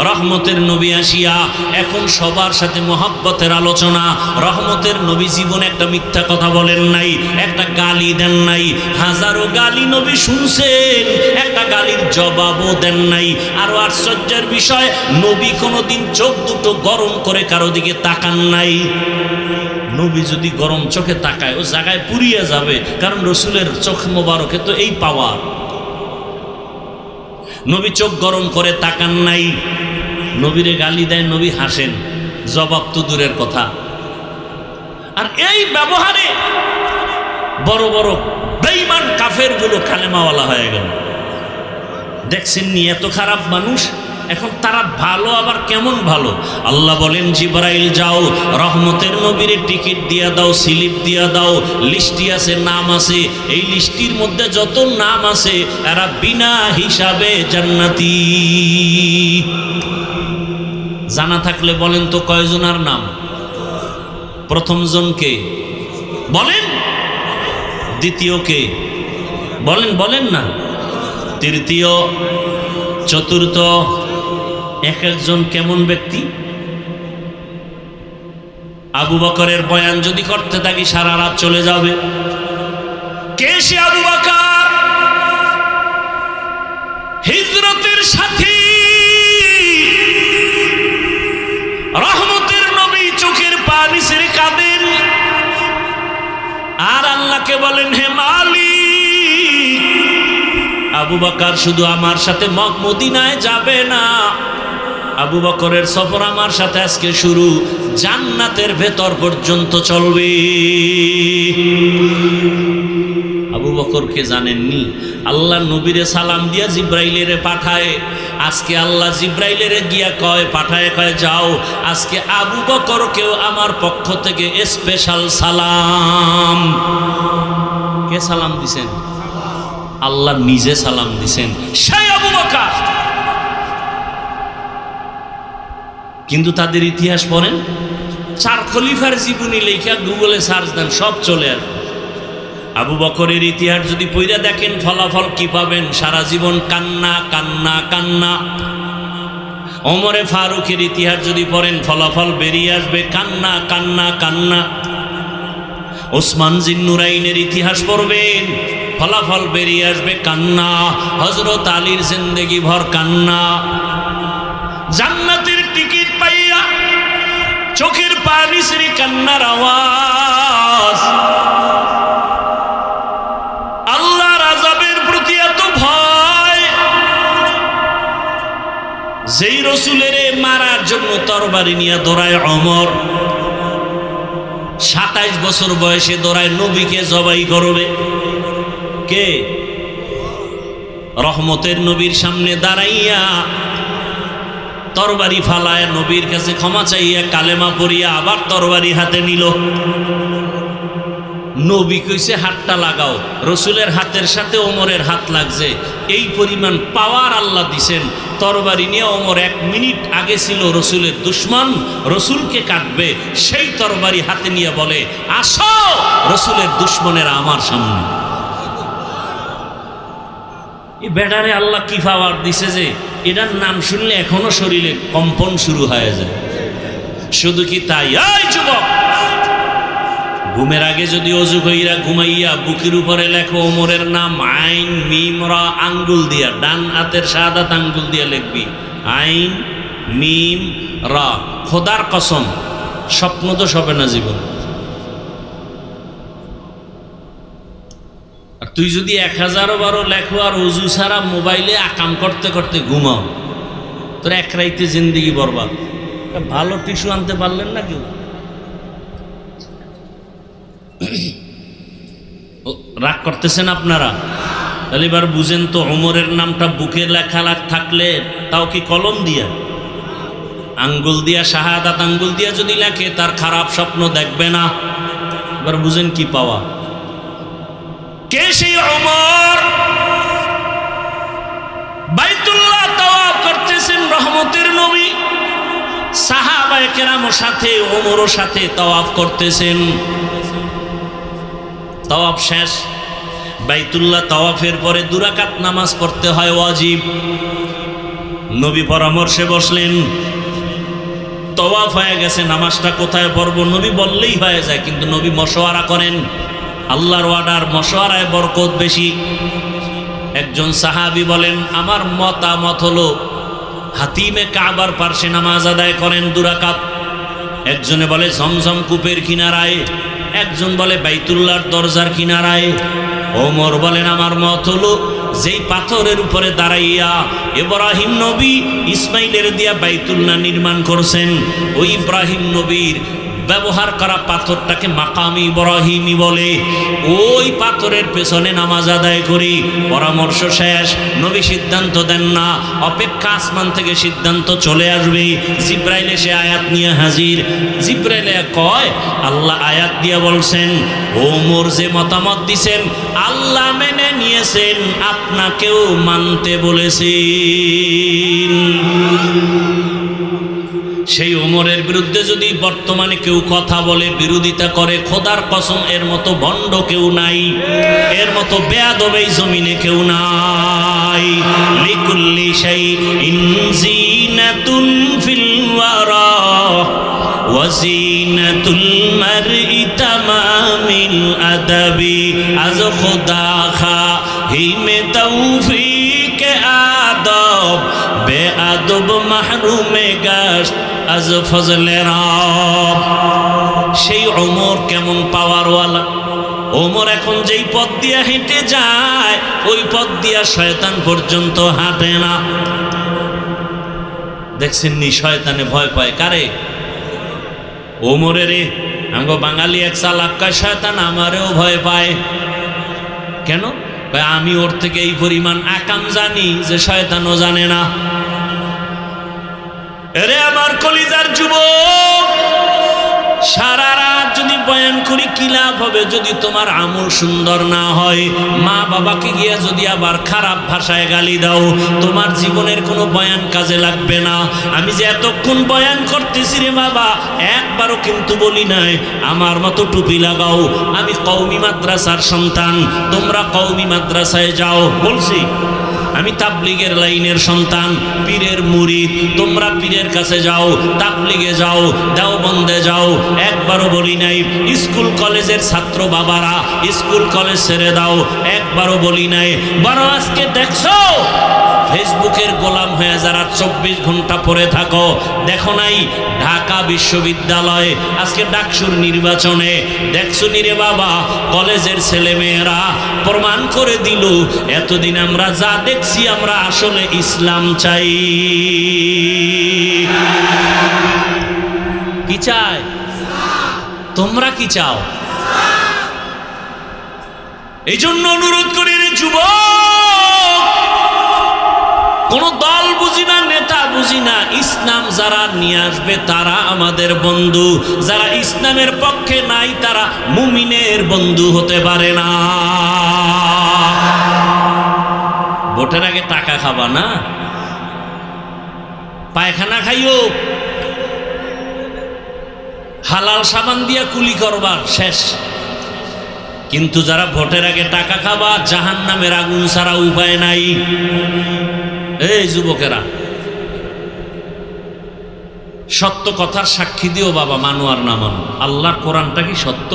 রহমতের নবী আসিয়া এখন সবার সাথে মোহাব্বতের আলোচনা। রহমতের নবী জীবনে একটা মিথ্যা কথা বলেন নাই, একটা গালি দেন নাই। হাজারো গালি নবী শুনছেন, একটা গালির জবাবও দেন নাই। আরো আশ্চর্যের বিষয়, নবী কোনোদিন চোখ দুটো গরম করে কারো দিকে তাকান নাই। নবী যদি গরম চোখে তাকায় ও জায়গায় পুড়িয়ে যাবে, কারণ রসুলের চোখ মোবারকে তো এই পাওয়ার। নবী চোখ গরম করে তাকান নাই। নবীরে গালি দেয়, নবী হাসেন, জবাব তো দূরের কথা। আর এই ব্যবহারে বড় বড় বেঈমান কাফের গুলো কালেমাওয়ালা হয়ে গেল। দেখছেন নি এত খারাপ মানুষ, এখন তারা ভালো আবার কেমন ভালো। আল্লাহ বলেন, জিবরাইল যাও, রহমতের নবীরে টিকিট দিয়া দাও, স্লিপ দিয়া দাও, লিস্টি আছে, নাম আছে। এই লিস্টির মধ্যে যত নাম আছে এরা বিনা হিসাবে জান্নাতি। জানা থাকলে বলেন তো কয়জনার নাম? প্রথম জনকে বলেন, দ্বিতীয়কে বলেন, বলেন না, তৃতীয়, চতুর্থ। এক একজন কেমন ব্যক্তি? আবু বকরের বয়ান যদি করতে থাকি সারা রাত চলে যাবে। কে সে আবু বকর? হিজরতের সাথী, রহমতের নবী চোখের পানি ছেড়ে কাঁদেন আর আল্লাহকে বলেন, হে মালিক, আবু বকর শুধু আমার সাথে মদিনায় যাবে না, আবু বকরের সফর আমার সাথে আজকে শুরু, জান্নাতের ভেতর পর্যন্ত চলবে। আবু বকরকে জানেননি? আল্লাহ নবীরে সালাম দিয়া জিব্রাইলেরে পাঠায়। আজকে আল্লাহ জিব্রাইলেরে গিয়া কয়, পাঠায় কয়, যাও আজকে আবু বকরকেও আমার পক্ষ থেকে স্পেশাল সালাম। কে সালাম দিছেন? আল্লাহ নিজে সালাম দিছেন, সেই আবু বকর। কিন্তু তাদের ইতিহাস পড়েন, 4 খলিফার জীবনী লেখা গুগলে সার্চ দেন, সব চলে আসবে। আবু বকরের ইতিহাস যদি পড়া দেখেন, ফলাফল কি পাবেন? সারা জীবন কান্না কান্না কান্না। ওমরে ফারুকের ইতিহাস যদি পড়েন, ফলাফল বেরিয়ে আসবে কান্না কান্না কান্না। ওসমান জিন্নুরাইনের ইতিহাস পড়বেন, ফলাফল বেরিয়ে আসবে কান্না। হযরত আলীর জিন্দেগি ভর কান্না। জান্নাতের টিকিট পাইয়া চোখের পানি ছেড়ে কান্নার আওয়াজ। আল্লাহর আযাবের প্রতি এত ভয়, যেই রসুলের মারার জন্য তরবারি নিয়ে দৌড়ায় ওমর, 27 বছর বয়সে দৌড়ায় নবীকে জবাই করবে। কে? রহমতের নবীর সামনে দাঁড়াইয়া তরবারি ফালায় নবীর কাছে ক্ষমা চাইয়া কালেমা পড়িয়া আবার তরবারি হাতে নিল। নবী কইছে হাতটা লাগাও, রসুলের হাতের সাথে ওমরের হাত লাগছে। এই পরিমাণ পাওয়ার আল্লাহ দিছেন। তরবারি নিয়ে ওমর 1 মিনিট আগে ছিল রসুলের দুশ্মন, রসুলকে কাটবে, সেই তরবারি হাতে নিয়ে বলে আসো রসুলের দুশ্মনেরা আমার সামনে। এই বেটারে আল্লাহ কি পাওয়ার দিছে যে এটার নাম শুনলে এখনো শরীরে কম্পন শুরু হয়ে যায়। শুধু কি তাই? এই যুবক, ঘুমের আগে যদি অজু কইরা ঘুমাইয়া বুকের উপরে লেখো ওমরের নাম, আইন মিম রা আঙ্গুল দিয়া, ডান হাতের শাহাদাত আঙ্গুল দিয়া লিখবি আইন মিম রা। খোদার কসম স্বপ্ন তো হবে না জীবন। আর তুই যদি 1000 বারো লেখো আর অজু ছাড়া মোবাইলে আকাম করতে করতে ঘুমাও, তোর এক রাইতে জিন্দিগি বরবাদ। ভালো টিস্যু আনতে পারলেন না কেউ? রাগ করতেছেন আপনারা? তাহলে এবার বুঝেন তো, ওমরের নামটা বুকে লেখা থাকলে তাও কি কলম দিয়া, আঙ্গুল দিয়া, শাহাদাত আঙ্গুল দিয়া যদি লেখে তার খারাপ স্বপ্ন দেখবে না। এবার বুঝেন কি পাওয়া। কে সেই ওমর? বাইতুল্লাহ তাওয়াফ করতেছেন রহমতের নবী, সাহাবায়ে কেরামের সাথে ওমরও সাথে তাওয়াফ করতেছেন। তাওয়াফ শেষ, বাইতুল্লাহ তাওয়াফের পরে 2 রাকাত নামাজ পড়তে হয় ওয়াজিব। নবী পরামর্শে বসলেন, তাওয়াফ হয়ে গেছে, নামাজটা কোথায় পড়বো? নবী বললেই হয়ে যায়, কিন্তু নবী মশওয়ারা করেন। আল্লাহর ওয়ার্ডার, মশওয়ারায় বরকত বেশি। একজন সাহাবী বলেন, আমার মতামত হলো হাতিমে কাবার পার্শ্বে নামাজ আদায় করেন 2 রাকাত। একজনে বলে ঝমঝম কূপের কিনারায়, একজন বলে বাইতুল্লাহর দরজার কিনারায়। ওমর বলেন, আমার মত হলো যেই পাথরের উপরে দাঁড়াইয়া ইব্রাহিম নবী ইসমাইলের দিয়া বাইতুল্লাহ নির্মাণ করছেন, ওই ইব্রাহিম নবীর ব্যবহার করা পাথরটাকে মাকামি ইব্রাহিমি বলে, ওই পাথরের পেছনে নামাজ আদায় করি। পরামর্শ শেষ, নবী সিদ্ধান্ত দেন না, অপেক্ষা আসমান থেকে সিদ্ধান্ত চলে আসবে। জিব্রাইল এসে আয়াত নিয়ে হাজির। জিব্রাইল কয়, আল্লাহ আয়াত দিয়ে বলছেন, ওমর যে মতামত দিছেন আল্লাহ মেনে নিয়েছেন, আপনাকেও মানতে বলেছেন। সেই ওমরের বিরুদ্ধে যদি বর্তমানে কেউ কথা বলে, বিরোধিতা করে, খোদার কসম এর মতো ভণ্ড কেউ নাই, এর মতো বেয়াদব এই জমিনে কেউ নাই। লিকুল্লি শাইইন জিনাতুন ফিল ওয়ারা ওয়া জিনাতুল মারই তামামিল আদাবি। আজ খোদা খাহিমে তৌফিক আদব, বেআদব মাহরুমে গাশত আজ ফজলে রব। সেই ওমর কেমন পাওয়ারওয়ালা! ওমর এখন যেই পথ দিয়া হেঁটে যায়, ওই পথ দিয়া শয়তান পর্যন্ত হাঁটে না। দেখছেন নি, শয়তানে ভয় পায় কারে? ওমরের। আমগো বাঙালি এক চালাক, শয়তান আমারেও ভয় পায়। কেন? আমি ওর থেকে এই পরিমাণ আকাম জানি যে শয়তানও জানে না। এরে আমার কলিজার যুবক, সারা রাত যদি বয়ান করি কি লাভ হবে যদি তোমার আমল সুন্দর না হয়? মা বাবাকে গিয়া যদি আবার খারাপ ভাষায় গালি দাও, তোমার জীবনের কোনো বয়ান কাজে লাগবে না। আমি যে এতক্ষণ বয়ান করতেছি রে বাবা, একবারও কিন্তু বলি নাই আমার মতো টুপি লাগাও। আমি কওমি মাদ্রাসার সন্তান, তোমরা কওমি মাদ্রাসায় যাও বলছি। আমি তাবলিগের লাইনের সন্তান, পীরের মুরিদ, তোমরা পীরের কাছে যাও, তাবলিগে যাও, দেওবন্দে যাও। একবারও বলি নাই স্কুল কলেজের ছাত্র বাবারা স্কুল কলেজ ছেড়ে দাও, একবারও বলি নাই। বড় আজকে দেখছো ফেসবুকের গোলাম হয়ে যারা 24 ঘন্টা পড়ে থাকো, দেখো নাই ঢাকা বিশ্ববিদ্যালয়ে আজকে ডাকসুর নির্বাচনে দেখছো নি রে বাবা, কলেজের ছেলে মেয়েরা প্রমাণ করে দিল এতদিন আমরা যা দেখছি আমরা আসলে ইসলাম চাই। কি চাই? তোমরা কি চাও? এই জন্য অনুরোধ করি রে যুবক, কোন দল বুঝি না, নেতা বুঝি না, ইসলাম যারা নিয়ে আসবে তারা আমাদের বন্ধু, যারা ইসলামের পক্ষে নাই তারা মুমিনের বন্ধু হতে পারে না। ভোটের আগে টাকা খাবা না, পায়খানা খাইও, হালাল সাবান দিয়া কুলি করবার শেষ। কিন্তু যারা ভোটের আগে টাকা খাবা, জাহান্নামের আগুন ছাড়া উপায় নাই। এই যুবকেরা, সত্য কথার সাক্ষী দিও বাবা, মানো আর না মানো, আল্লাহর কোরআনটা কি সত্য?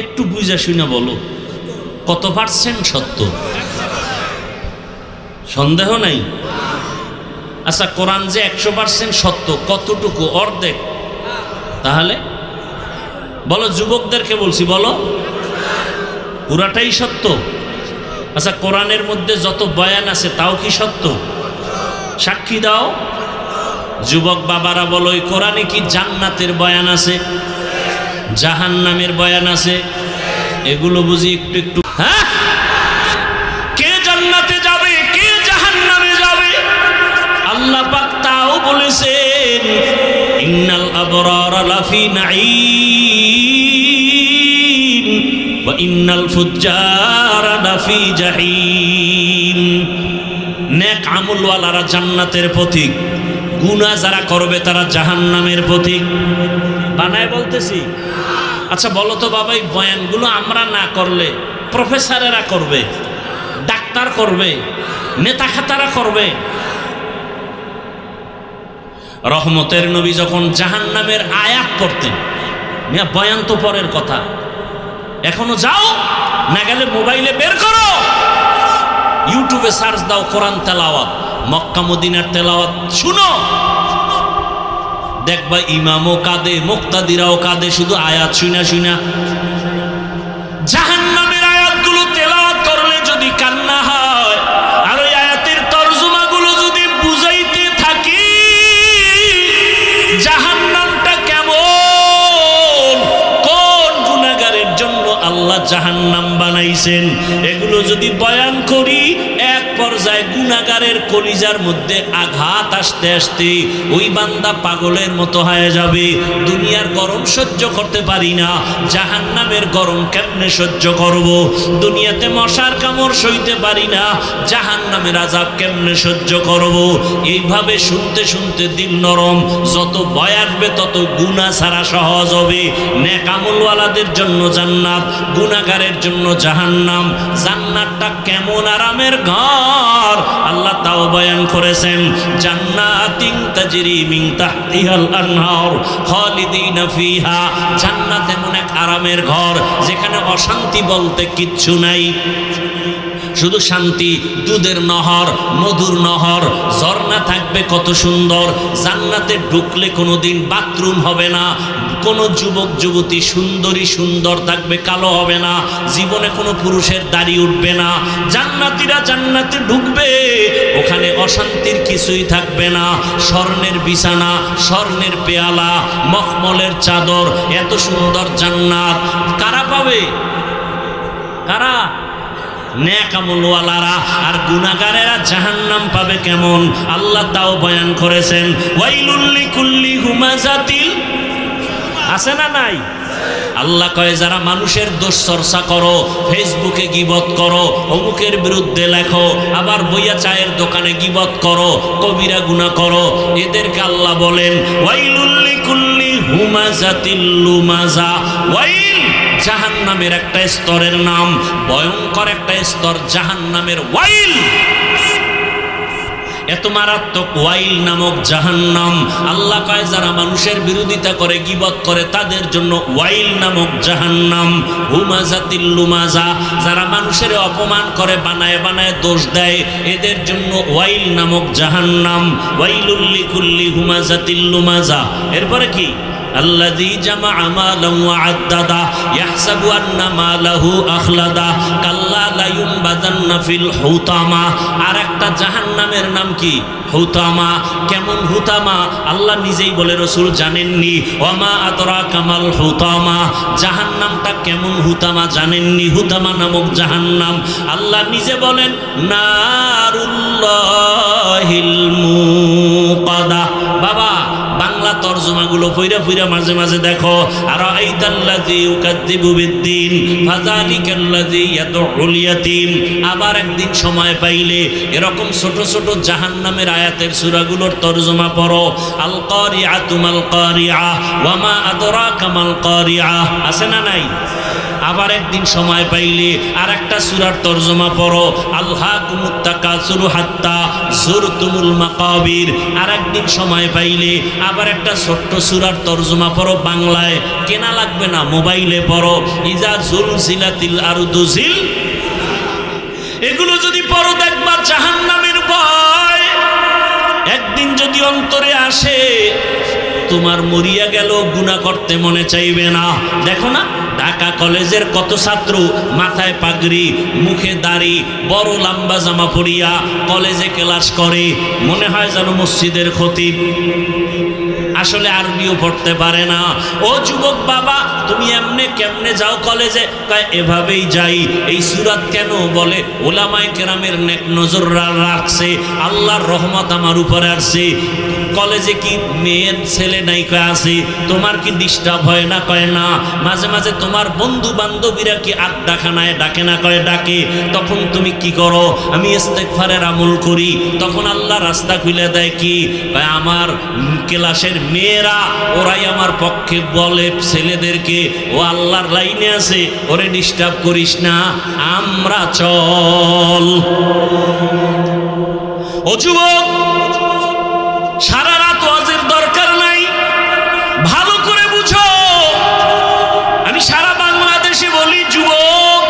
একটু বুঝা শুনে বলো, কত পার্সেন্ট সত্য? সন্দেহ নাই? আচ্ছা, কোরআন যে 100% সত্য, কতটুকু? অর্ধেক। তাহলে বলো, যুবকদেরকে বলছি, বলো পুরাটাই সত্য? আচ্ছা, কোরআনের মধ্যে যত বয়ান আছে তাও কি সত্য? সাক্ষী দাও। যুবক বাবারা বলো, এই কোরআনে কি জান্নাতের বয়ান আছে, জাহান্নামের বয়ান আছে? এগুলো বুঝি একটু একটু। হ্যাঁ, কে জান্নাতে যাবে, কে জাহান্নামে যাবে আল্লাহ পাক তাও বলেছেন, ইন্নাল আবরারা লাফি নাঈম ওয়া ইন্নাল ফুজ্জারা লাফি জাহিম। নেক আমলওয়ালারা জান্নাতের পথিক, গুনাহ যারা করবে তারা জাহান্নামের পথিক। বানায় বলতেছি? আচ্ছা বলো তো বাবা, এই বয়ানগুলো আমরা না করলে প্রফেসরেরা করবে, ডাক্তার করবে, নেতা খাতারা করবে। রহমতের নবী যখন জাহান্নামের আয়াত পড়তেন, বয়ান তো পরের কথা, এখনো যাও না, গেলে মোবাইলে বের করো, ইউটিউবে সার্চ দাও কোরআন তেলাওয়াত, মক্কা মদিনার তেলাওয়াত শুনো, দেখবা ইমামও কাঁদে, মুক্তাদিরাও কাঁদে, শুধু আয়াত শুনা শুনা। জাহান্নামের আয়াতগুলো তেলাওয়াত করলে যদি কান্না হয়, আর ওই আয়াতের তরজমাগুলো যদি বুঝাইতে থাকি জাহান্নামটা কেমন, কোন গুনাহগারের জন্য আল্লাহ জাহান্নাম বানাইছেন, এগুলো যদি বয়ান করি, এক পর্যায়ে গুনাহগারের কলিজার মধ্যে আঘাত আসতে আসতে ওই বান্দা পাগলের মতো হয়ে যাবে। দুনিয়ার গরম সহ্য করতে পারি না, জাহান্নামের গরম কেমনে সহ্য করব? দুনিয়াতে মশার কামড় সইতে পারি না, জাহান্নামের আযাব কেমনে সহ্য করব? এইভাবে শুনতে শুনতে দিল নরম, যত ভয় আসবে তত গুনাহ ছাড়া সহজ হবে। নেক আমলওয়ালাদের জন্য জান্নাত, গুনাহগারের জন্য জাহান্নাম। জান্নাতটা কেমন আরামের ঘর আল্লাহ তাও বয়ান করেছেন, জান্নাতিন তাজরি মিন তাহতিহাল আনহার খালিদিনা ফিহা। জান্নাত এমন এক আরামের ঘর যেখানে অশান্তি বলতে কিচ্ছু নাই, শুধু শান্তি। দুধের নহর, মধুর নহর, ঝর্ণা থাকবে কত সুন্দর। জান্নাতে ঢুকলে কোনোদিন বাথরুম হবে না, কোনো যুবক যুবতী সুন্দরী সুন্দর থাকবে, কালো হবে না, জীবনে কোনো পুরুষের দাড়ি উঠবে না। জান্নাতীরা জান্নাতে ঢুকবে, ওখানে অশান্তির কিছুই থাকবে না। স্বর্ণের বিছানা, স্বর্ণের পেয়ালা, মখমলের চাদর, এত সুন্দর জান্নাত কারা পাবে? কারা? নেক আমলওয়ালারা। আর গুনাহগারেরা জাহান্নাম পাবে কেমন আল্লাহ তাও বয়ান করেছেন, ওয়াইলুল লিকুল্লি হুমাযাতিল। আছে না নাই? আল্লাহ কয়, যারা মানুষের দোষ চর্চা করো, ফেসবুকে গীবত করো, অমুকের বিরুদ্ধে লেখো, আবার বইয়া চায়ের দোকানে গীবত করো, কবিরা গুনাহ করো, এদেরকে আল্লাহ বলেন ওয়াইলুল লিকুল্লি হুমাযাতিল লুমাযা। ওয়াইল জাহান্নামের একটা স্তরের নাম, ভয়ঙ্কর একটা স্তর জাহান্নামের ওয়াইল। এত মারাত্মক ওয়াইল নামক জাহান্নাম। আল্লাহ কয়, যারা মানুষের বিরোধিতা করে, গীবত করে, তাদের জন্য ওয়াইল নামক জাহান্নাম। হুমাযাতিল লুমাযা, যারা মানুষের অপমান করে, বানায় বানায় দোষ দেয়, এদের জন্য ওয়াইল নামক জাহান্নাম। ওয়াইলুল লিকুল্লি হুমাযাতিল লুমাযা। এরপরে কি? আল্লাযী জামাআ মালান ওয়া আদ্দাদা ইয়াহসাবু আন্না মালাহু আখলাদা কাল্লা লা ইউনবাযান্না ফিল হুতামা। আর একটা জাহান্নামের নাম কি? হুতামা। কেমন হুতামা? আল্লাহ নিজেই বলে, রাসূল জানেননি। ওয়ামা আদরাকা মাল হুতামা, জাহান্নামটা কেমন হুতামা জানেননি? হুতামা নামক জাহান্নাম আল্লাহ নিজে বলেন নারুল্লাহিল মুকাদা। বাবা বাংলা তরজমাগুলো পইরা পইরা মাঝে মাঝে দেখো। আর আইতাল্লাযী ইউকাযযিবু বিদ্দীন ফাযালিকাল্লাযী ইয়াদউল ইয়াতীম। আবার একদিন সময় পাইলে এরকম ছোট ছোট জাহান্নামের আয়াতের সূরাগুলোর তরজমা পড়ো। আল কারিআতু মাল কারিআ ওয়া মা আদরাকা মাল কারিআ, আছে না নাই? আবার একদিন সময় পাইলে আর একটা সূরার তরজমা পড়ো। আলহাকুমুত তাকাসুরু হাত্তা যুরতুমুল মাকাবির। আর একদিন সময় পাইলে আবার একটা ছোট্ট সূরার তরজমা পড়ো বাংলায়, কেনা লাগবে না, মোবাইলে পড়ো। ইজা জুলজিলাতিল আরদু জিল। এগুলো যদি পড়ো দেখবা জাহান্নামের ভয় একদিন যদি অন্তরে আসে, তোমার মরিয়া গেল গুনাহ করতে মনে চাইবে না। দেখো না ঢাকা কলেজের কত ছাত্র মাথায় পাগড়ি, মুখে দাড়ি, বড় লম্বা জামা পরিয়া কলেজে ক্লাস করে, মনে হয় যেন মসজিদের খতিব, আসলে আরবিও পড়তে পারে না। ও যুবক বাবা, তুমি এমনে কেমনে যাও কলেজে? এভাবেই যাই। এই সূরাত কেন বলে? ওলামায়ে কেরামের নেক নজর রাখছে, আল্লাহর রহমত আমার উপরে আসছে। কলেজে কি মেয়ের ছেলে নাই কয় আছে? তোমার কি ডিস্টার্ব হয় না? কয় না। মাঝে মাঝে তোমার বন্ধু বান্ধবীরা কি আড্ডাখানায় ডাকে না? কয় ডাকে। তখন তুমি কি করো? আমি ইস্তেগফারের আমল করি। তখন আল্লাহ রাস্তা খুলে দেয় কি? কয় আমার ক্লাসের মেয়েরা ওরাই আমার পক্ষে বলে ছেলেদেরকে, ও আল্লাহর লাইনে আছে, ওরে ডিস্টার্ব করিস না, আমরা চল। ও যুবক, সারা রাত ওয়াজের দরকার নাই, ভালো করে বুঝো। আমি সারা বাংলাদেশে বলি, যুবক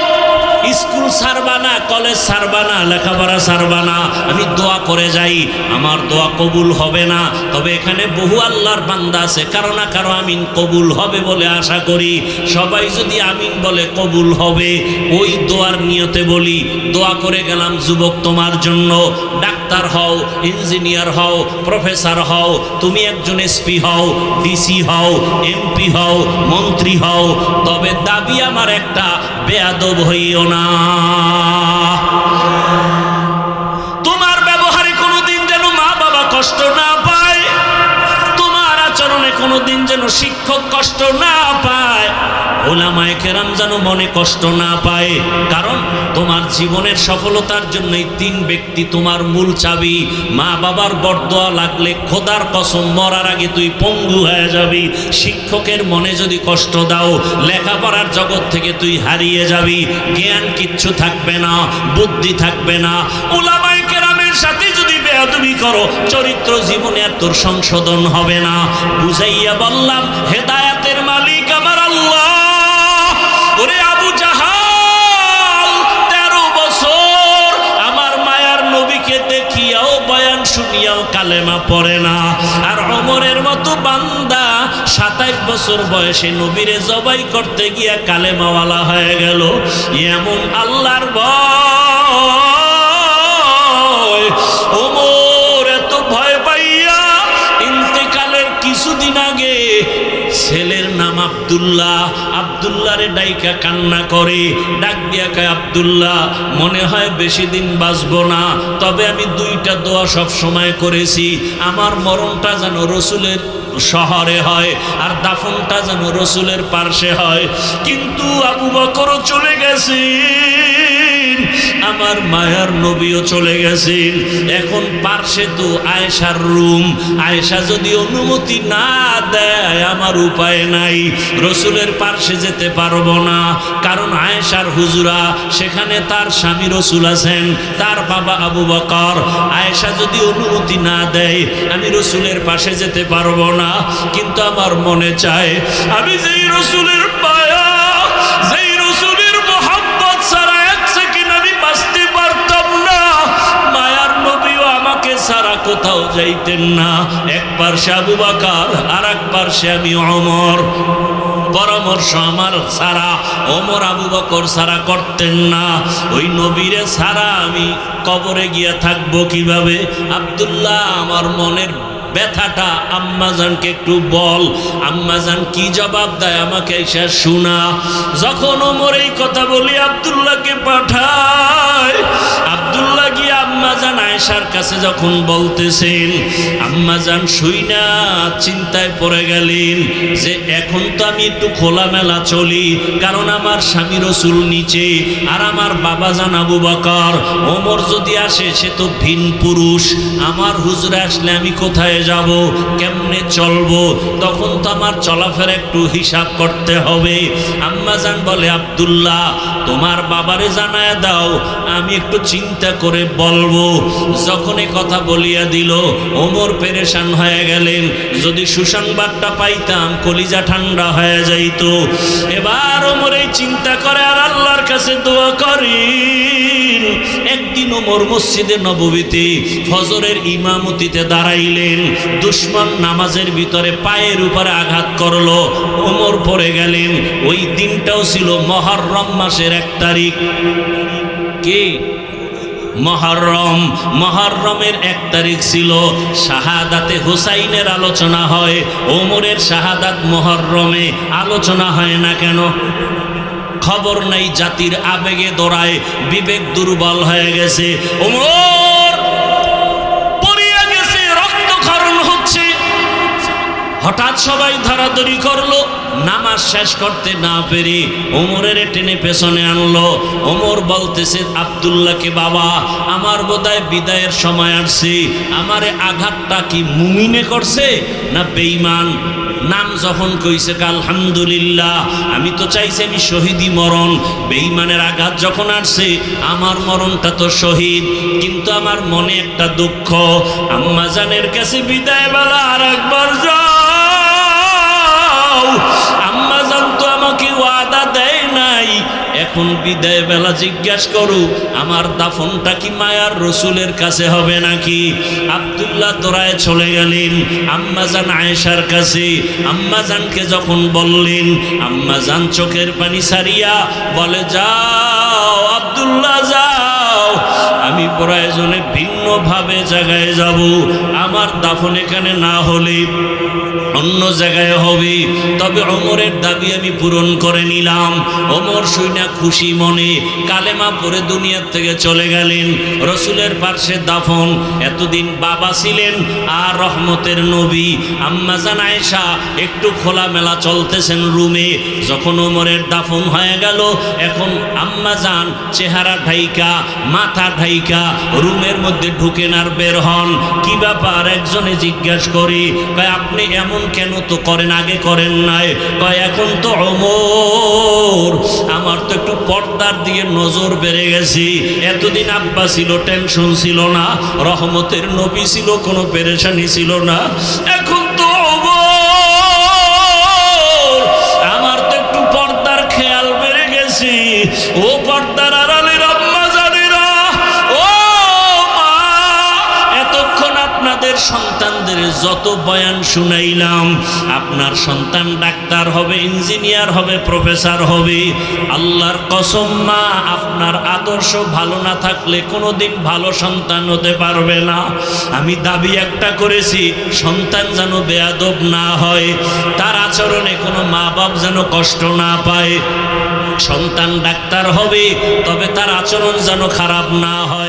স্কুল ছাড়বা না, কলেজ ছাড়বা না, লেখাপড়া ছাড়বা না। আমি দোয়া করে যাই, আমার দোয়া কবুল হবে না, তবে এখানে বহু আল্লাহর বান্দা আছে, কারো না কারো আমিন কবুল হবে বলে আশা করি। সবাই যদি আমিন বলে কবুল হবে, ওই দোয়ার নিয়তে বলি। দোয়া করে গেলাম যুবক তোমার জন্য। ডাক্তার হও, ইঞ্জিনিয়ার হও, প্রফেসর হও, তুমি একজন এসপি হও, ডিসি হও, এমপি হও, মন্ত্রী হও, তবে দাবি আমার একটা, বেয়াদব হইও না। তোমার ব্যবহারে কোনোদিন যেন মা বাবা কষ্ট না পায়, তোমার আচরণে কোনোদিন যেন শিক্ষক কষ্ট না পায়, ওলামায়ে কেরাম যেন মনে কষ্ট না পায়। কারণ তোমার জীবনের সফলতার জন্য এই তিন ব্যক্তি তোমার মূল চাবি। মা বাবার বরদোয়া লাগলে খোদার কসম মরার আগে তুই পঙ্গু হয়ে যাবি। শিক্ষকের মনে যদি কষ্ট দাও, লেখাপড়ার জগৎ থেকে তুই হারিয়ে যাবি, জ্ঞান কিচ্ছু থাকবে না, বুদ্ধি থাকবে না। ওলামায়ে কেরামের সাথে যদি বেয়াদবি করো, চরিত্র জীবনে আর তোর সংশোধন হবে না। বুঝাইয়া বললাম, হেদায়েতের মালিক আমার আল্লাহ। ওরে আবু জাহাল 13 বছর আমার মায়ার নবীকে দেখিয়াও বয়ান শুনিয়াও কালেমা পড়ে না। আর ওমরের মতো বান্দা 27 বছর বয়সে নবীরে জবাই করতে গিয়া কালেমাওয়ালা হয়ে গেল। এমন আল্লাহর ভয়, ওমর এত ভয় পাইয়া ইন্তেকালের কিছুদিন আগে ছেলের নাম আব্দুল্লাহ, আব্দুল্লাহরে ডাইকা কান্না করে, ডাক দিয়া কয়, আব্দুল্লাহ মনে হয় বেশি দিন বাঁচবো না, তবে আমি 2টা দোয়া সব সময় করেছি, আমার মরণটা যেন রসুলের শহরে হয় আর দাফনটা যেন রসুলের পার্শ্বে হয়। কিন্তু আবু বকরও চলে গেছেন, আমার মায়ার নবীও চলে গেছেন। এখন পার্শ্বে তো আয়েশার রুম, আয়েশা যদি অনুমতি না দেয় আমার উপায় নাই, রসুলের পার্শ্বে যেতে পারবো না। কারণ আয়েশার হুজুরা, সেখানে তার স্বামী রসুল আছেন, তার বাবা আবু বকর। আয়েশা যদি অনুমতি না দেয় আমি রসুলের পাশে যেতে পারবো না। কিন্তু আমার মনে চায় আমি যেই রসুলের পায়া, যেই রসুলের মোহাব্বত ছাড়া এক সেকেন্ড আমি বাঁচতে পারতাম না, মায়ার নবীও আমাকে ছাড়া কোথাও যাইতেন না। এক পার্শ্বে আবু বকর আর এক পার্শ্বে আমি ওমর। পরামর্শ আমার ছাড়া ওমর আবু বকর ছাড়া করতেন না। ওই নবীরে ছাড়া আমি কবরে গিয়া থাকবো কিভাবে? আব্দুল্লাহ, আমার মনের ব্যথাটা আম্মাজানকে একটু বল। আম্মাজান কি জবাব দেয় আমাকে এসে শোনা। যখন ওমর এই কথা বলি আব্দুল্লাহকে পাঠায়, আব্দুল্লাহ গিয়ে আম্মাজান আয়েশার কাছে যখন বলতেছেন, আম্মাজান শুইনা চিন্তায় পড়ে গেলেন যে এখন তো আমি একটু খোলামেলা চলি, কারণ আমার স্বামী রাসূল নিচে আর আমার বাবাজান আবু বকর। ওমর যদি আসে সে তো ভিন পুরুষ, আমার হুজুরে আসলে আমি কোথায় যাব, কেমনে চলবো? তখন তো আমার চলাফেরা একটু হিসাব করতে হবে। আম্মাজান বলে, আব্দুল্লাহ তোমার বাবারে জানায় দাও, আমি একটু চিন্তা করে বলবো। যখন এ কথা বলিয়া দিল ওমর পেরেশান হয়ে গেলেন। যদি সুসংবাদটা পাইতাম কলিজা ঠান্ডা হয়ে যাইত। এবার ওমর এই চিন্তা করে আর আল্লাহর কাছে দোয়া করেন। একদিন ওমর মসজিদে নববীতে ফজরের ইমামতিতে দাঁড়াইলেন। দুশমন নামাজের ভিতরে পায়ের উপরে আঘাত করলো, ওমর পড়ে গেলেন। ওই দিনটাও ছিল মুহররম মাসের 1 তারিখ। কি মুহররমের 1 তারিখ ছিল। শাহাদাতে হুসাইনের আলোচনা হয়, ওমরের শাহাদাত মুহররমে আলোচনা হয় না কেন? খবর নাই, জাতির আবেগে দৌড়ায়, বিবেক দুর্বল হয়ে গেছে। ওমর পড়িয়া গেছে, রক্তক্ষরণ হচ্ছে। হঠাৎ সবাই ধরাধরি করলো, নামাজ শেষ করতে না পেরে ওমরের টেনে পেছনে আনলো। ওমর বলতেছে আব্দুল্লাহকে, বাবা আমার বোধহয় বিদায়ের সময় আসছে, আমারে আঘাতটা কি মুমিনে করছে না বেঈমান? নাম যখন কইছে আলহামদুলিল্লাহ, আমি তো চাইছি আমি শহীদই মরণ। বেঈমানের আঘাত যখন আসছে আমার মরণটা তো শহীদ, কিন্তু আমার মনে একটা দুঃখ। আম্মাজানের কাছে বিদায় বেলা আর একবার যাও। আম্মাজান তো আমাকে ওয়াদা দেয় নাই, এখন বিদায় বেলা জিজ্ঞাসা করু আমার দাফনটা কি মায়ার রসুলের কাছে হবে নাকি? আব্দুল্লাহ দৌড়ায় চলে গেলেন আম্মাজান আয়েশার কাছে। আম্মাজানকে যখন বললেন, আম্মাজান চোখের পানি সারিয়া বলে, যাও আব্দুল্লাহ যাও, আমি প্রয়োজনে ভিন্নভাবে জায়গায় যাব। আমার দাফন এখানে না হলে অন্য জায়গায় হবে, তবে ওমরের দাবি আমি পূরণ করে নিলাম। ওমর শুইনা খুশি মনে কালেমা পড়ে দুনিয়ার থেকে চলে গেলেন। রসুলের পার্শ্বে দাফন। এতদিন বাবা ছিলেন আর রহমতের নবী। আম্মাজান আয়েশা একটু খোলামেলা চলতেছেন রুমে। যখন ওমরের দাফন হয়ে গেল, এখন আম্মাজান চেহারা ঢাইকা, মাথা ঢাইকা রুমের মধ্যে ঢুকেন আর বের হন। কি ব্যাপার? একজনে জিজ্ঞাসা করি, কয় আপনি এমন কেন? তো করেন আগে করেন নাই। কয় এখন তো ওমর, আমার তো একটু পর্দার দিয়ে নজর বেড়ে গেছি। এতদিন আব্বা ছিল, টেনশন ছিল না, রহমতের নবী ছিল, কোনো পেরেশানি ছিল না। এখন তো ওমর, আমার তো একটু পর্দার খেয়াল বেড়ে গেছি। ও পর্দার আড়ালের আম্মাজানেরা, ও মা, এতক্ষণ আপনাদের সন্তানদের যত বয়ান শুনাইলাম, আপনার সন্তান ডাক্তার হবে, ইঞ্জিনিয়ার হবে, প্রফেসর হবে। আল্লাহর কসম মা, আপনার আদর্শ ভালো না থাকলে কোনোদিন ভালো সন্তান হতে পারবে না। আমি দাবি একটা করেছি, সন্তান যেন বেয়াদব না হয়, তার আচরণে কোনো মা বাপ যেন কষ্ট না পায়। সন্তান ডাক্তার হবে, তবে তার আচরণ যেন খারাপ না হয়।